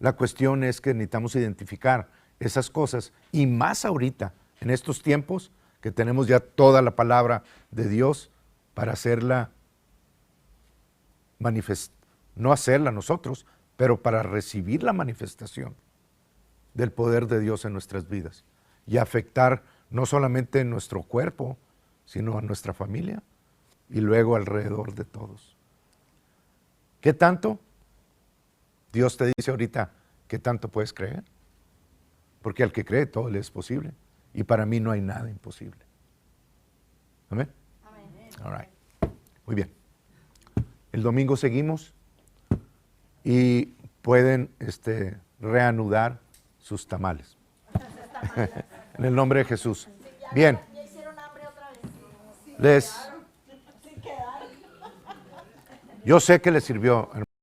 La cuestión es que necesitamos identificar esas cosas. Y más ahorita, en estos tiempos, que tenemos ya toda la palabra de Dios para hacerla no hacerla nosotros, pero para recibir la manifestación del poder de Dios en nuestras vidas y afectar no solamente nuestro cuerpo, sino a nuestra familia y luego alrededor de todos. ¿Qué tanto? Dios te dice ahorita, ¿qué tanto puedes creer? Porque al que cree todo le es posible. Y para mí no hay nada imposible. ¿Amén? All right. Muy bien. El domingo seguimos y pueden reanudar sus tamales. En el nombre de Jesús. Bien. Yo sé que les sirvió, hermano.